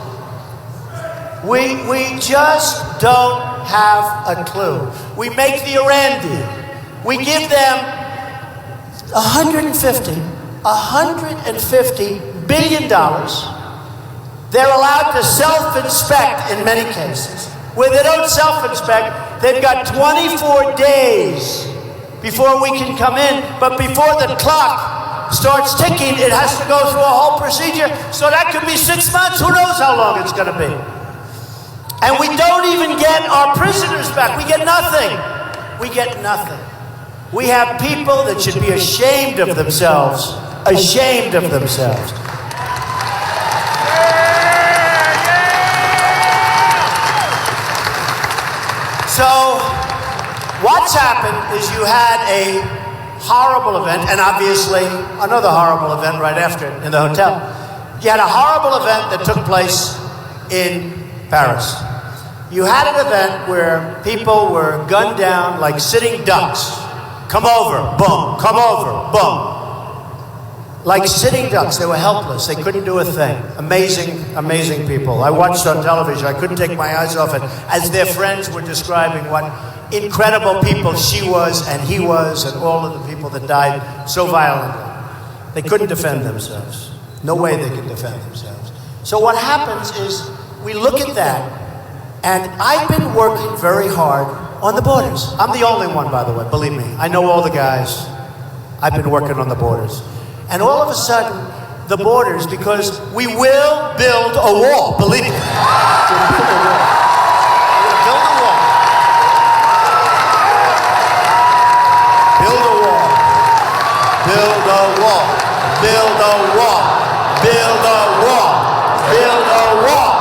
We just don't have a clue. We make the Iran deal. We give them $150 billion. They're allowed to self-inspect in many cases. Where they don't self-inspect, they've got 24 days before we can come in. But before the clock starts ticking, it has to go through a whole procedure. So that could be 6 months. Who knows how long it's going to be? And we don't even get our prisoners back. We get nothing. We get nothing. We have people that should be ashamed of themselves. Ashamed of themselves. So, what's happened is you had a horrible event, and obviously another horrible event right after it in the hotel. You had a horrible event that took place in Paris. You had an event where people were gunned down like sitting ducks. Come over, boom. Come over, boom. Like sitting ducks. They were helpless. They couldn't do a thing. Amazing, amazing people. I watched on television. I couldn't take my eyes off it as their friends were describing what incredible people she was and he was and all of the people that died so violently. They couldn't defend themselves. No way they could defend themselves. So what happens is we look at that, and I've been working very hard on the borders. I'm the only one, by the way, believe me. I know all the guys. I've been working on the borders. And all of a sudden, the borders, because we will build a wall, believe me. We'll build a wall. We'll build a wall. Build a wall. Build a wall. Build a wall. Build a wall. Build a wall.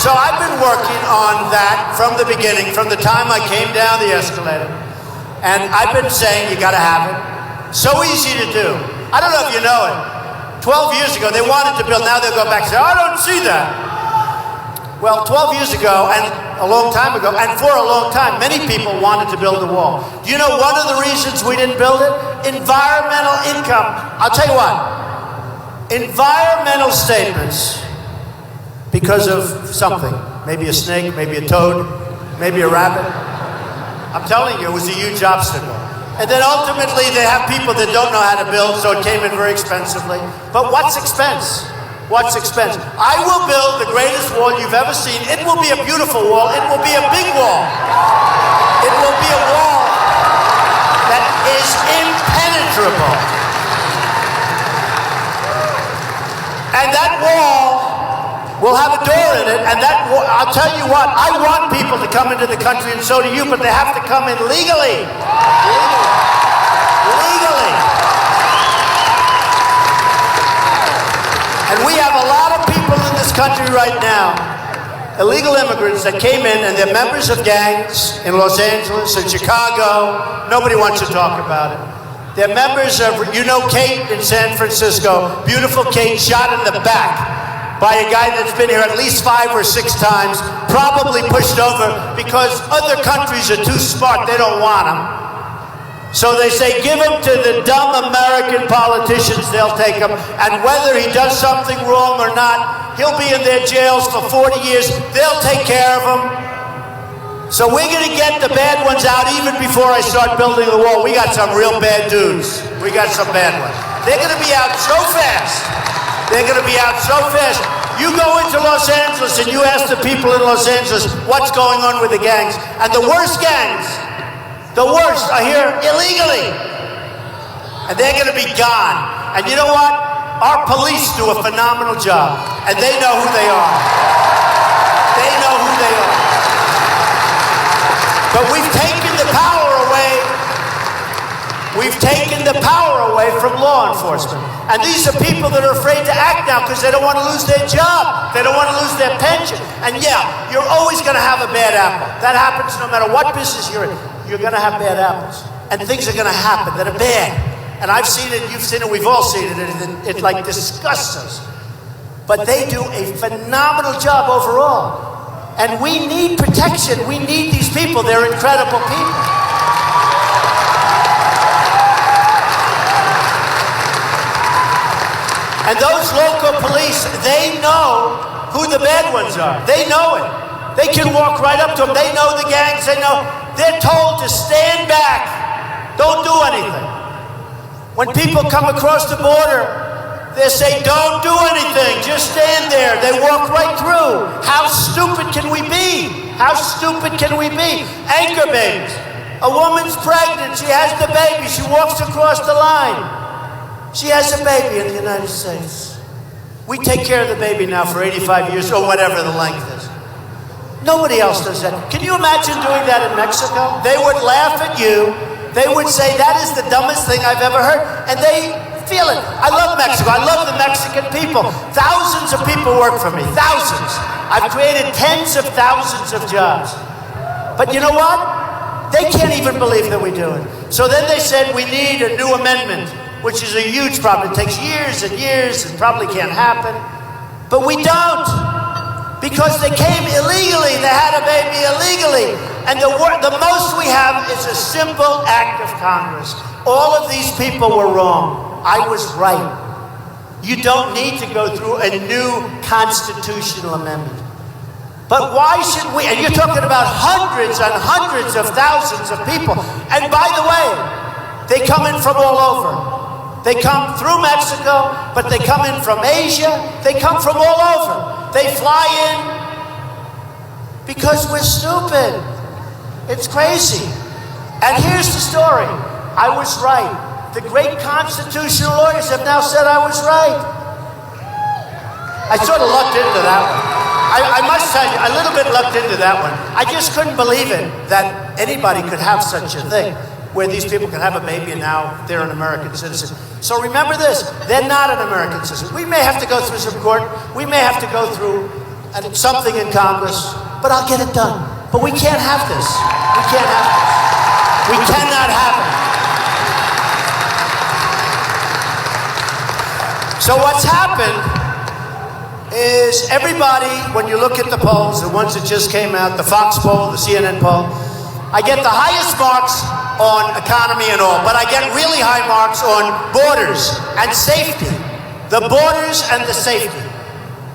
So I've been working on that from the beginning, from the time I came down the escalator. And I've been saying you gotta have it. So easy to do. I don't know if you know it. 12 years ago, they wanted to build, now they'll go back and say, I don't see that. Well, 12 years ago, and a long time ago, and for a long time, many people wanted to build a wall. Do you know one of the reasons we didn't build it? Environmental income. I'll tell you what. Environmental statements, because of something. Maybe a snake, maybe a toad, maybe a rabbit. I'm telling you, it was a huge obstacle. And then ultimately, they have people that don't know how to build, so it came in very expensively. But what's expense? What's expense? I will build the greatest wall you've ever seen. It will be a beautiful wall. It will be a big wall. It will be a wall that is impenetrable. And that wall will have a door in it, and that wall, I'll tell you what, I want people to come into the country, and so do you, but they have to come in legally. Legally. And we have a lot of people in this country right now, illegal immigrants that came in, and they're members of gangs in Los Angeles and Chicago. Nobody wants to talk about it. They're members of, you know, Kate in San Francisco. Beautiful Kate, shot in the back by a guy that's been here at least 5 or 6 times, probably pushed over because other countries are too smart. They don't want him. So they say, give him to the dumb American politicians, they'll take him. And whether he does something wrong or not, he'll be in their jails for 40 years. They'll take care of him. So we're going to get the bad ones out even before I start building the wall. We got some real bad dudes. We got some bad ones. They're going to be out so fast. They're going to be out so fast. You go into Los Angeles and you ask the people in Los Angeles what's going on with the gangs. And the worst gangs, the worst, are here illegally. And they're going to be gone. And you know what? Our police do a phenomenal job. And they know who they are. They know who they are. But we've taken the power away. We've taken the power away from law enforcement. And these are people that are afraid to act now because they don't want to lose their job. They don't want to lose their pension. And yeah, you're always going to have a bad apple. That happens no matter what business you're in. You're going to have bad apples. And things are going to happen that are bad. And I've seen it, you've seen it, we've all seen it. It like disgusts us. But they do a phenomenal job overall. And we need protection. We need these people. They're incredible people. And those local police, they know who the bad ones are. They know it. They can walk right up to them. They know the gangs. They know. They're told to stand back. Don't do anything. When people come across the border, they say, don't do anything. Just stand there. They walk right through. How stupid can we be? How stupid can we be? Anchor babies. A woman's pregnant. She has the baby. She walks across the line. She has a baby in the United States. We take care of the baby now for 85 years or whatever the length is. Nobody else does that. Can you imagine doing that in Mexico? They would laugh at you. They would say, that is the dumbest thing I've ever heard. And they feel it. I love Mexico. I love the Mexican people. Thousands of people work for me. Thousands. I've created tens of thousands of jobs. But you know what? They can't even believe that we do it. So then they said, we need a new amendment, which is a huge problem. It takes years and years and probably can't happen. But we don't. Because they came illegally. They had a baby illegally. And the most we have is a simple act of Congress. All of these people were wrong. I was right. You don't need to go through a new constitutional amendment. But why should we? And you're talking about hundreds and hundreds of thousands of people. And by the way, they come in from all over. They come through Mexico, but they come in from Asia. They come from all over. They fly in because we're stupid. It's crazy. And here's the story. I was right. The great constitutional lawyers have now said I was right. I sort of lucked into that one. I must tell you, a little bit lucked into that one. I just couldn't believe it that anybody could have such a thing, where these people can have a baby and now they're an American citizen. So remember this, they're not an American citizen. We may have to go through some court, we may have to go through and something in Congress, but I'll get it done. But we can't have this. We can't have this. We cannot have it. So what's happened is everybody, when you look at the polls, the ones that just came out, the Fox poll, the CNN poll, I get the highest marks on economy and all, but I get really high marks on borders and safety. The borders and the safety.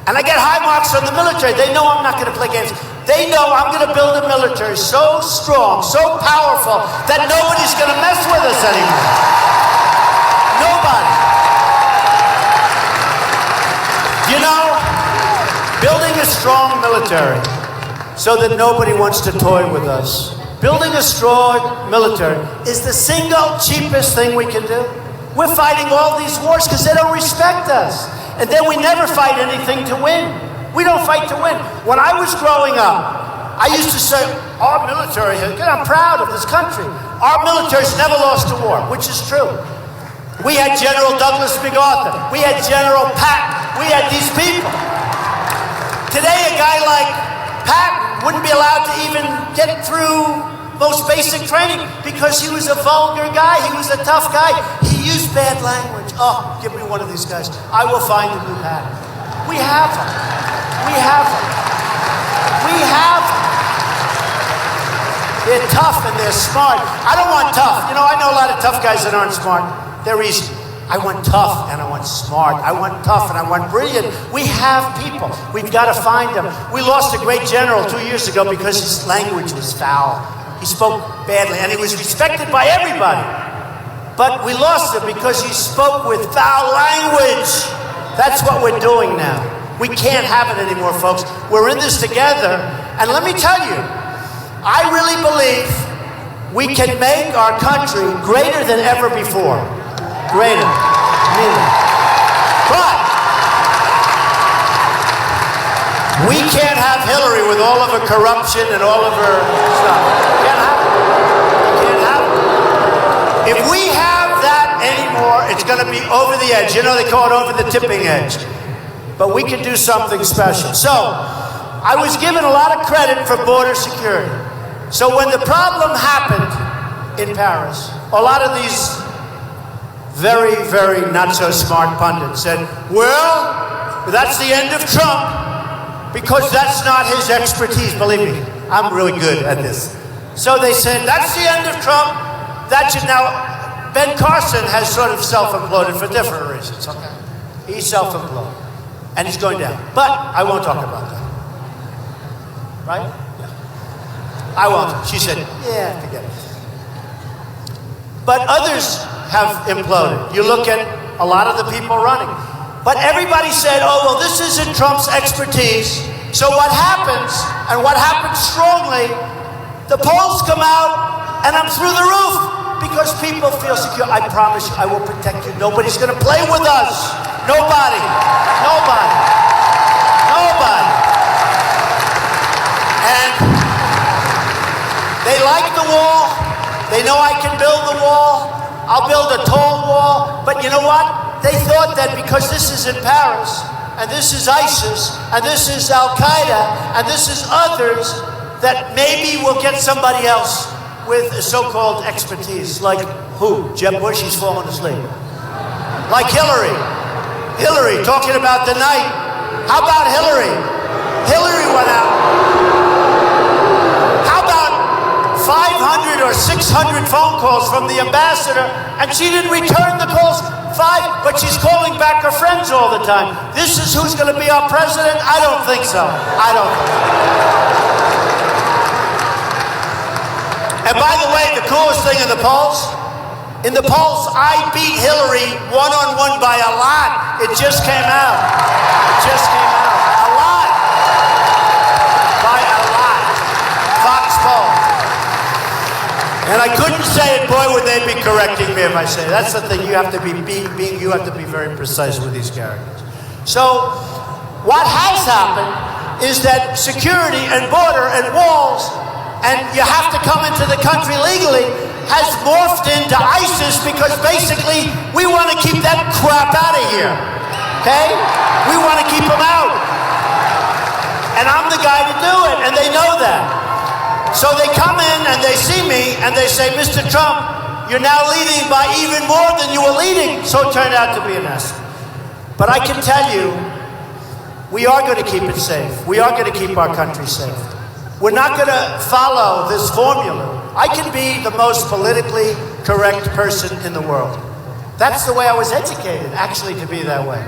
And I get high marks on the military. They know I'm not going to play games. They know I'm going to build a military so strong, so powerful, that nobody's going to mess with us anymore. Nobody. You know, building a strong military so that nobody wants to toy with us. Building a strong military is the single cheapest thing we can do. We're fighting all these wars because they don't respect us. And then we never fight anything to win. We don't fight to win. When I was growing up, I used to say, our military, I'm proud of this country. Our military's never lost a war, which is true. We had General Douglas MacArthur. We had General Patton. We had these people. Today, a guy like Patton wouldn't be allowed to even get through most basic training because he was a vulgar guy. He was a tough guy. He used bad language. Oh, give me one of these guys. I will find a new Patton. We have them. We have them. We have them. They're tough and they're smart. I don't want tough. You know, I know a lot of tough guys that aren't smart. They're easy. I want tough and I want smart. I want tough and I want brilliant. We have people. We've got to find them. We lost a great general 2 years ago because his language was foul. He spoke badly and he was respected by everybody. But we lost him because he spoke with foul language. That's what we're doing now. We can't have it anymore, folks. We're in this together. And let me tell you, I really believe we can make our country greater than ever before. Greater. But we can't have Hillary with all of her corruption and all of her stuff. Can't have it. Can't have it. If we have that anymore, it's going to be over the edge. You know, they call it over the tipping edge. But we can do something special. So, I was given a lot of credit for border security. So when the problem happened in Paris, a lot of these very, very not so smart pundits said, well, that's the end of Trump because that's not his expertise. Believe me, I'm really good at this. So they said, that's the end of Trump. That should now, Ben Carson has sort of self-imploded for different reasons, okay? He's self-imploded and he's going down. But I won't talk about that. Right? Yeah. I won't. She said, yeah, forget it. But others have imploded. You look at a lot of the people running. But everybody said, oh, well, this isn't Trump's expertise. So what happens, and what happens strongly, the polls come out, and I'm through the roof because people feel secure. I promise you, I will protect you. Nobody's going to play with us. Nobody. Nobody. Nobody. And they like the wall. They know I can build the wall. I'll build a tall wall. But you know what? They thought that because this is in Paris, and this is ISIS, and this is Al-Qaeda, and this is others, that maybe we'll get somebody else with a so-called expertise. Like who? Jeb Bush, he's fallen asleep. Like Hillary. Hillary, talking about the night. How about Hillary? Hillary went out. How about 500 or 600 phone calls from the ambassador, and she didn't return the calls? 5, but she's calling back her friends all the time. This is who's going to be our president? I don't think so. I don't think so. And by the way, the coolest thing in the polls, I beat Hillary one-on-one by a lot. It just came out. It just came out. A lot. By a lot. Fox poll. And I couldn't say it, boy, would they be correcting me if I say it. That's the thing, you have to be you have to be very precise with these characters. So, what has happened is that security and border and walls, and you have to come into the country legally, has morphed into ISIS because basically we want to keep that crap out of here, okay? We want to keep them out. And I'm the guy to do it, and they know that. So they come in and they see me and they say, Mr. Trump, you're now leading by even more than you were leading. So it turned out to be a mess. But I can tell you, we are going to keep it safe. We are going to keep our country safe. We're not going to follow this formula. I can be the most politically correct person in the world. That's the way I was educated, actually, to be that way.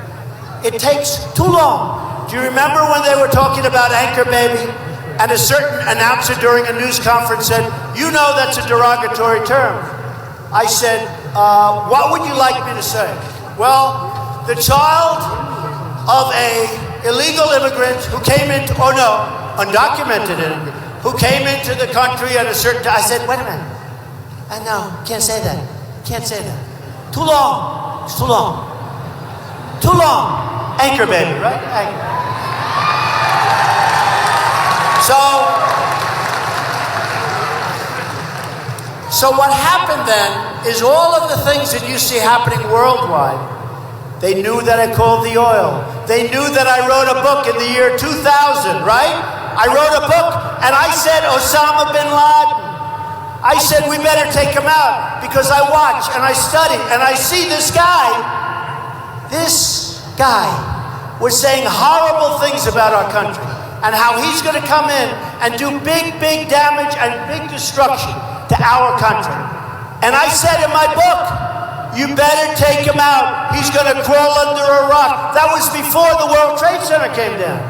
It takes too long. Do you remember when they were talking about Anchor Baby? And a certain announcer during a news conference said, you know that's a derogatory term. I said, what would you like me to say? Well, the child of a illegal immigrant who came into, oh no, undocumented immigrant, who came into the country at a certain time. I said, wait a minute. No, can't say that. Can't say that. Too long. It's too long. Too long. Anchor Baby, right? Anchor. So what happened then is all of the things that you see happening worldwide, they knew that I called the oil. They knew that I wrote a book in the year 2000, right? I wrote a book and I said Osama bin Laden. I said we better take him out because I watch and I study and I see this guy was saying horrible things about our country and how he's going to come in and do big, big damage and big destruction to our country. And I said in my book, you better take him out. He's going to crawl under a rock. That was before the World Trade Center came down.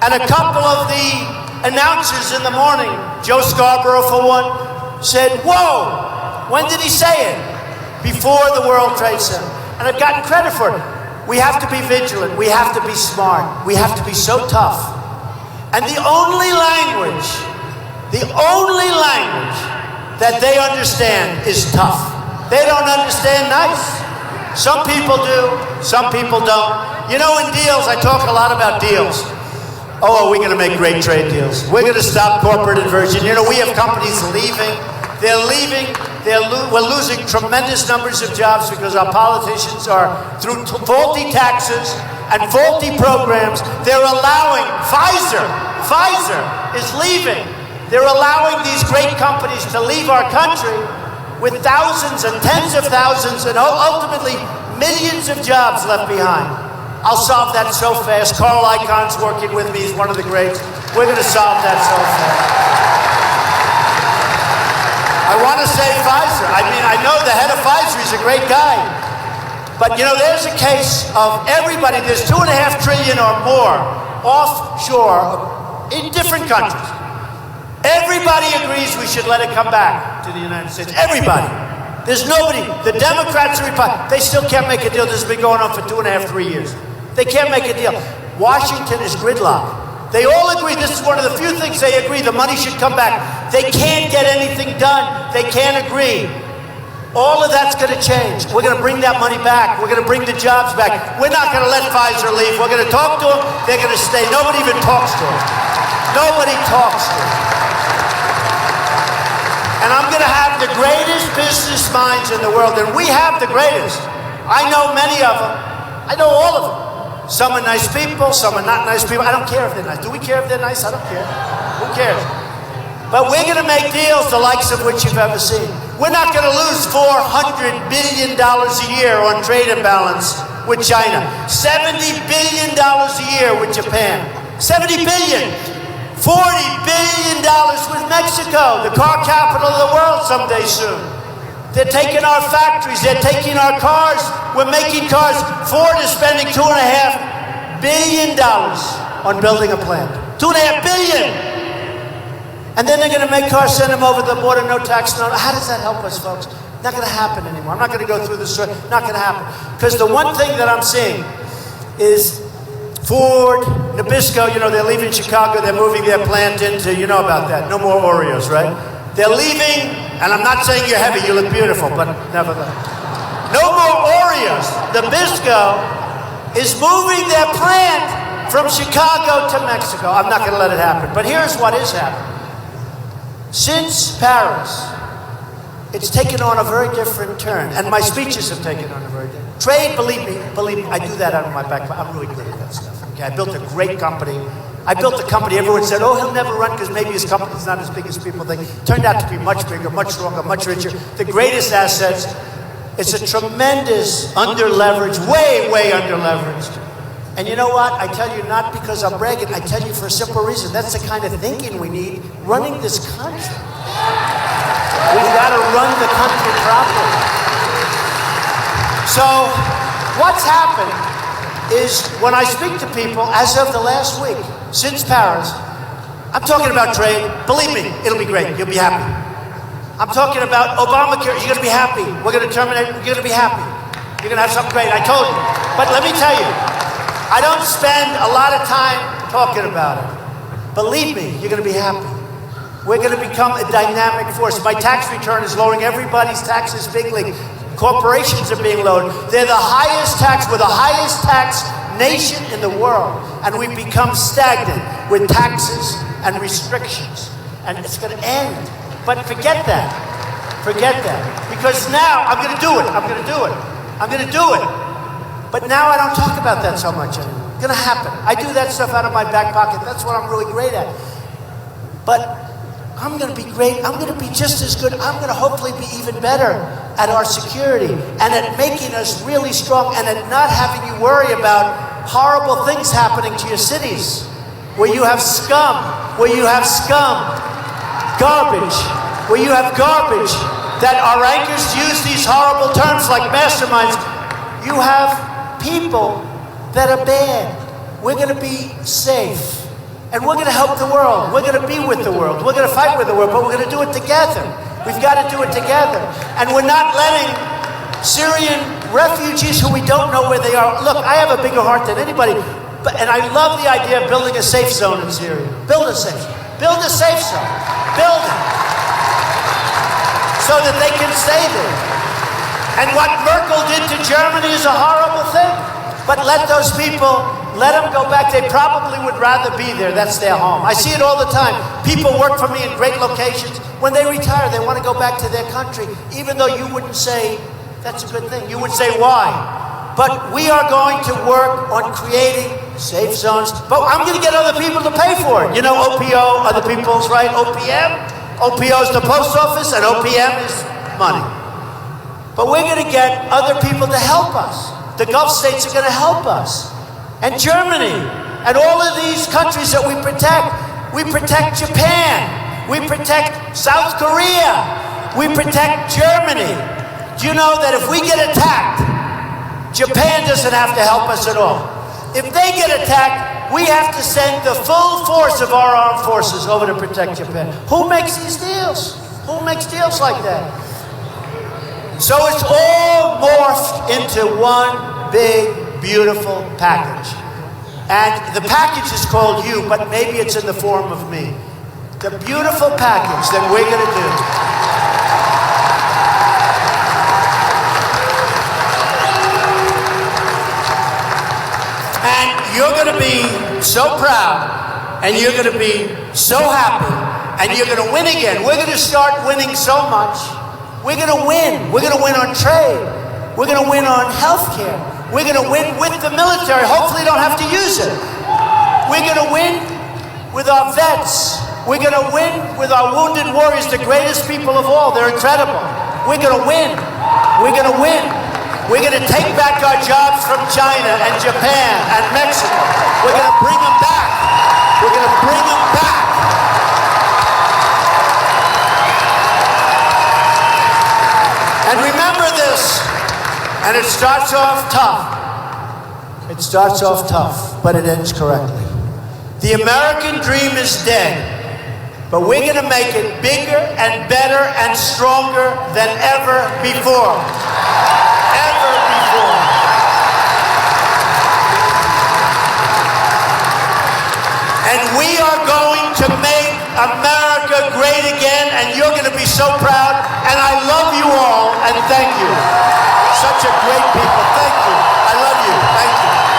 And a couple of the announcers in the morning, Joe Scarborough for one, said, whoa, when did he say it? Before the World Trade Center. And I've gotten credit for it. We have to be vigilant. We have to be smart. We have to be so tough. And the only language that they understand is tough. They don't understand nice. Some people do, some people don't. You know, in deals, I talk a lot about deals. Oh, are we going to make great trade deals? We're going to stop corporate inversion. You know, we have companies leaving. They're leaving. We're losing tremendous numbers of jobs because our politicians are, through faulty taxes and faulty programs, they're allowing, Pfizer is leaving. They're allowing these great companies to leave our country with thousands and tens of thousands and ultimately millions of jobs left behind. I'll solve that so fast. Carl Icahn's working with me. He's one of the greats. We're going to solve that so fast. I want to say Pfizer. I mean, I know the head of Pfizer is a great guy. But, you know, there's a case of everybody. There's $2.5 trillion or more offshore in different countries. Everybody agrees we should let it come back to the United States. Everybody. There's nobody. The Democrats and Republicans, they still can't make a deal. This has been going on for 2.5, 3 years. They can't make a deal. Washington is gridlocked. They all agree. This is one of the few things they agree. The money should come back. They can't get anything done. They can't agree. All of that's going to change. We're going to bring that money back. We're going to bring the jobs back. We're not going to let Pfizer leave. We're going to talk to them. They're going to stay. Nobody even talks to them. Nobody talks to them. And I'm going to have the greatest business minds in the world. And we have the greatest. I know many of them. I know all of them. Some are nice people. Some are not nice people. I don't care if they're nice. Do we care if they're nice? I don't care. Who cares? But we're going to make deals the likes of which you've ever seen. We're not going to lose $400 billion a year on trade imbalance with China. $70 billion a year with Japan. $70 billion. $40 billion with Mexico, the car capital of the world someday soon. They're taking our factories. They're taking our cars. We're making cars. Ford is spending $2.5 billion on building a plant. $2.5 billion. And then they're going to make cars, send them over the border, no tax, no. How does that help us, folks? Not going to happen anymore. I'm not going to go through this story. Not going to happen. Because the one thing that I'm seeing is Ford, Nabisco, you know, they're leaving Chicago. They're moving their plant into, you know about that. No more Oreos, right? They're leaving, and I'm not saying you're heavy. You look beautiful, but nevertheless. No more Oreos. Nabisco is moving their plant from Chicago to Mexico. I'm not going to let it happen. But here's what is happening. Since Paris, it's taken on a very different turn, and my speeches have taken on a very different trade. Believe me, I do that out of my back. I'm really good at that stuff. Okay, I built a great company I built a company. Everyone said, oh, he'll never run because maybe his company's not as big as people think. Turned out to be much bigger, much stronger, much richer. The greatest assets. It's a tremendous under-leveraged, way under-leveraged. And you know what? I tell you not because I'm bragging. I tell you for a simple reason. That's the kind of thinking we need running this country. We've got to run the country properly. So what's happened is when I speak to people, as of the last week, since Paris, I'm talking about trade. Believe me, it'll be great. You'll be happy. I'm talking about Obamacare. You're going to be happy. We're going to terminate. You're going to be happy. You're going to have something great. I told you. But let me tell you, I don't spend a lot of time talking about it. Believe me, you're going to be happy. We're going to become a dynamic force. My tax return is lowering everybody's taxes bigly. Corporations are being lowered. They're the highest tax. We're the highest tax nation in the world. And we've become stagnant with taxes and restrictions. And it's going to end. But forget that. Forget that. Because now I'm going to do it. I'm going to do it. I'm going to do it. But now I don't talk about that so much anymore. It's going to happen. I do that stuff out of my back pocket. That's what I'm really great at. But I'm going to be great. I'm going to be just as good. I'm going to hopefully be even better at our security and at making us really strong and at not having you worry about horrible things happening to your cities where you have scum, garbage, where you have garbage that our anchors use these horrible terms like masterminds. You have people that are bad. We're going to be safe. And we're going to help the world. We're going to be with the world. We're going to fight with the world, but we're going to do it together. We've got to do it together. And we're not letting Syrian refugees who we don't know where they are. Look, I have a bigger heart than anybody, and I love the idea of building a safe zone in Syria. Build a safe zone. Build a safe zone. Build it. So that they can stay there. And what Merkel did to Germany is a horrible thing. But let those people, let them go back. They probably would rather be there. That's their home. I see it all the time. People work for me in great locations. When they retire, they want to go back to their country, even though you wouldn't say that's a good thing. You would say why. But we are going to work on creating safe zones. But I'm going to get other people to pay for it. You know, OPO, other people's, right? OPM. OPO is the post office, and OPM is money. But we're going to get other people to help us. The Gulf states are going to help us. And Germany, and all of these countries that we protect. We protect Japan. We protect South Korea. We protect Germany. Do you know that if we get attacked, Japan doesn't have to help us at all? If they get attacked, we have to send the full force of our armed forces over to protect Japan. Who makes these deals? Who makes deals like that? So it's all morphed into one big, beautiful package. And the package is called you, but maybe it's in the form of me. The beautiful package that we're going to do. And you're going to be so proud, and you're going to be so happy, and you're going to win again. We're going to start winning so much. We're going to win. We're going to win on trade. We're going to win on healthcare. We're going to win with the military. Hopefully, don't have to use it. We're going to win with our vets. We're going to win with our wounded warriors, the greatest people of all. They're incredible. We're going to win. We're going to win. We're going to take back our jobs from China and Japan and Mexico. We're going to bring them back. We're going to bring them back. And remember this, and it starts off tough. It starts off tough, but it ends correctly. The American dream is dead, but we're going to make it bigger and better and stronger than ever before. Ever before. And we are going to make America great again, and you're going to be so proud. And I love you all, and thank you. Such a great people. Thank you. I love you. Thank you.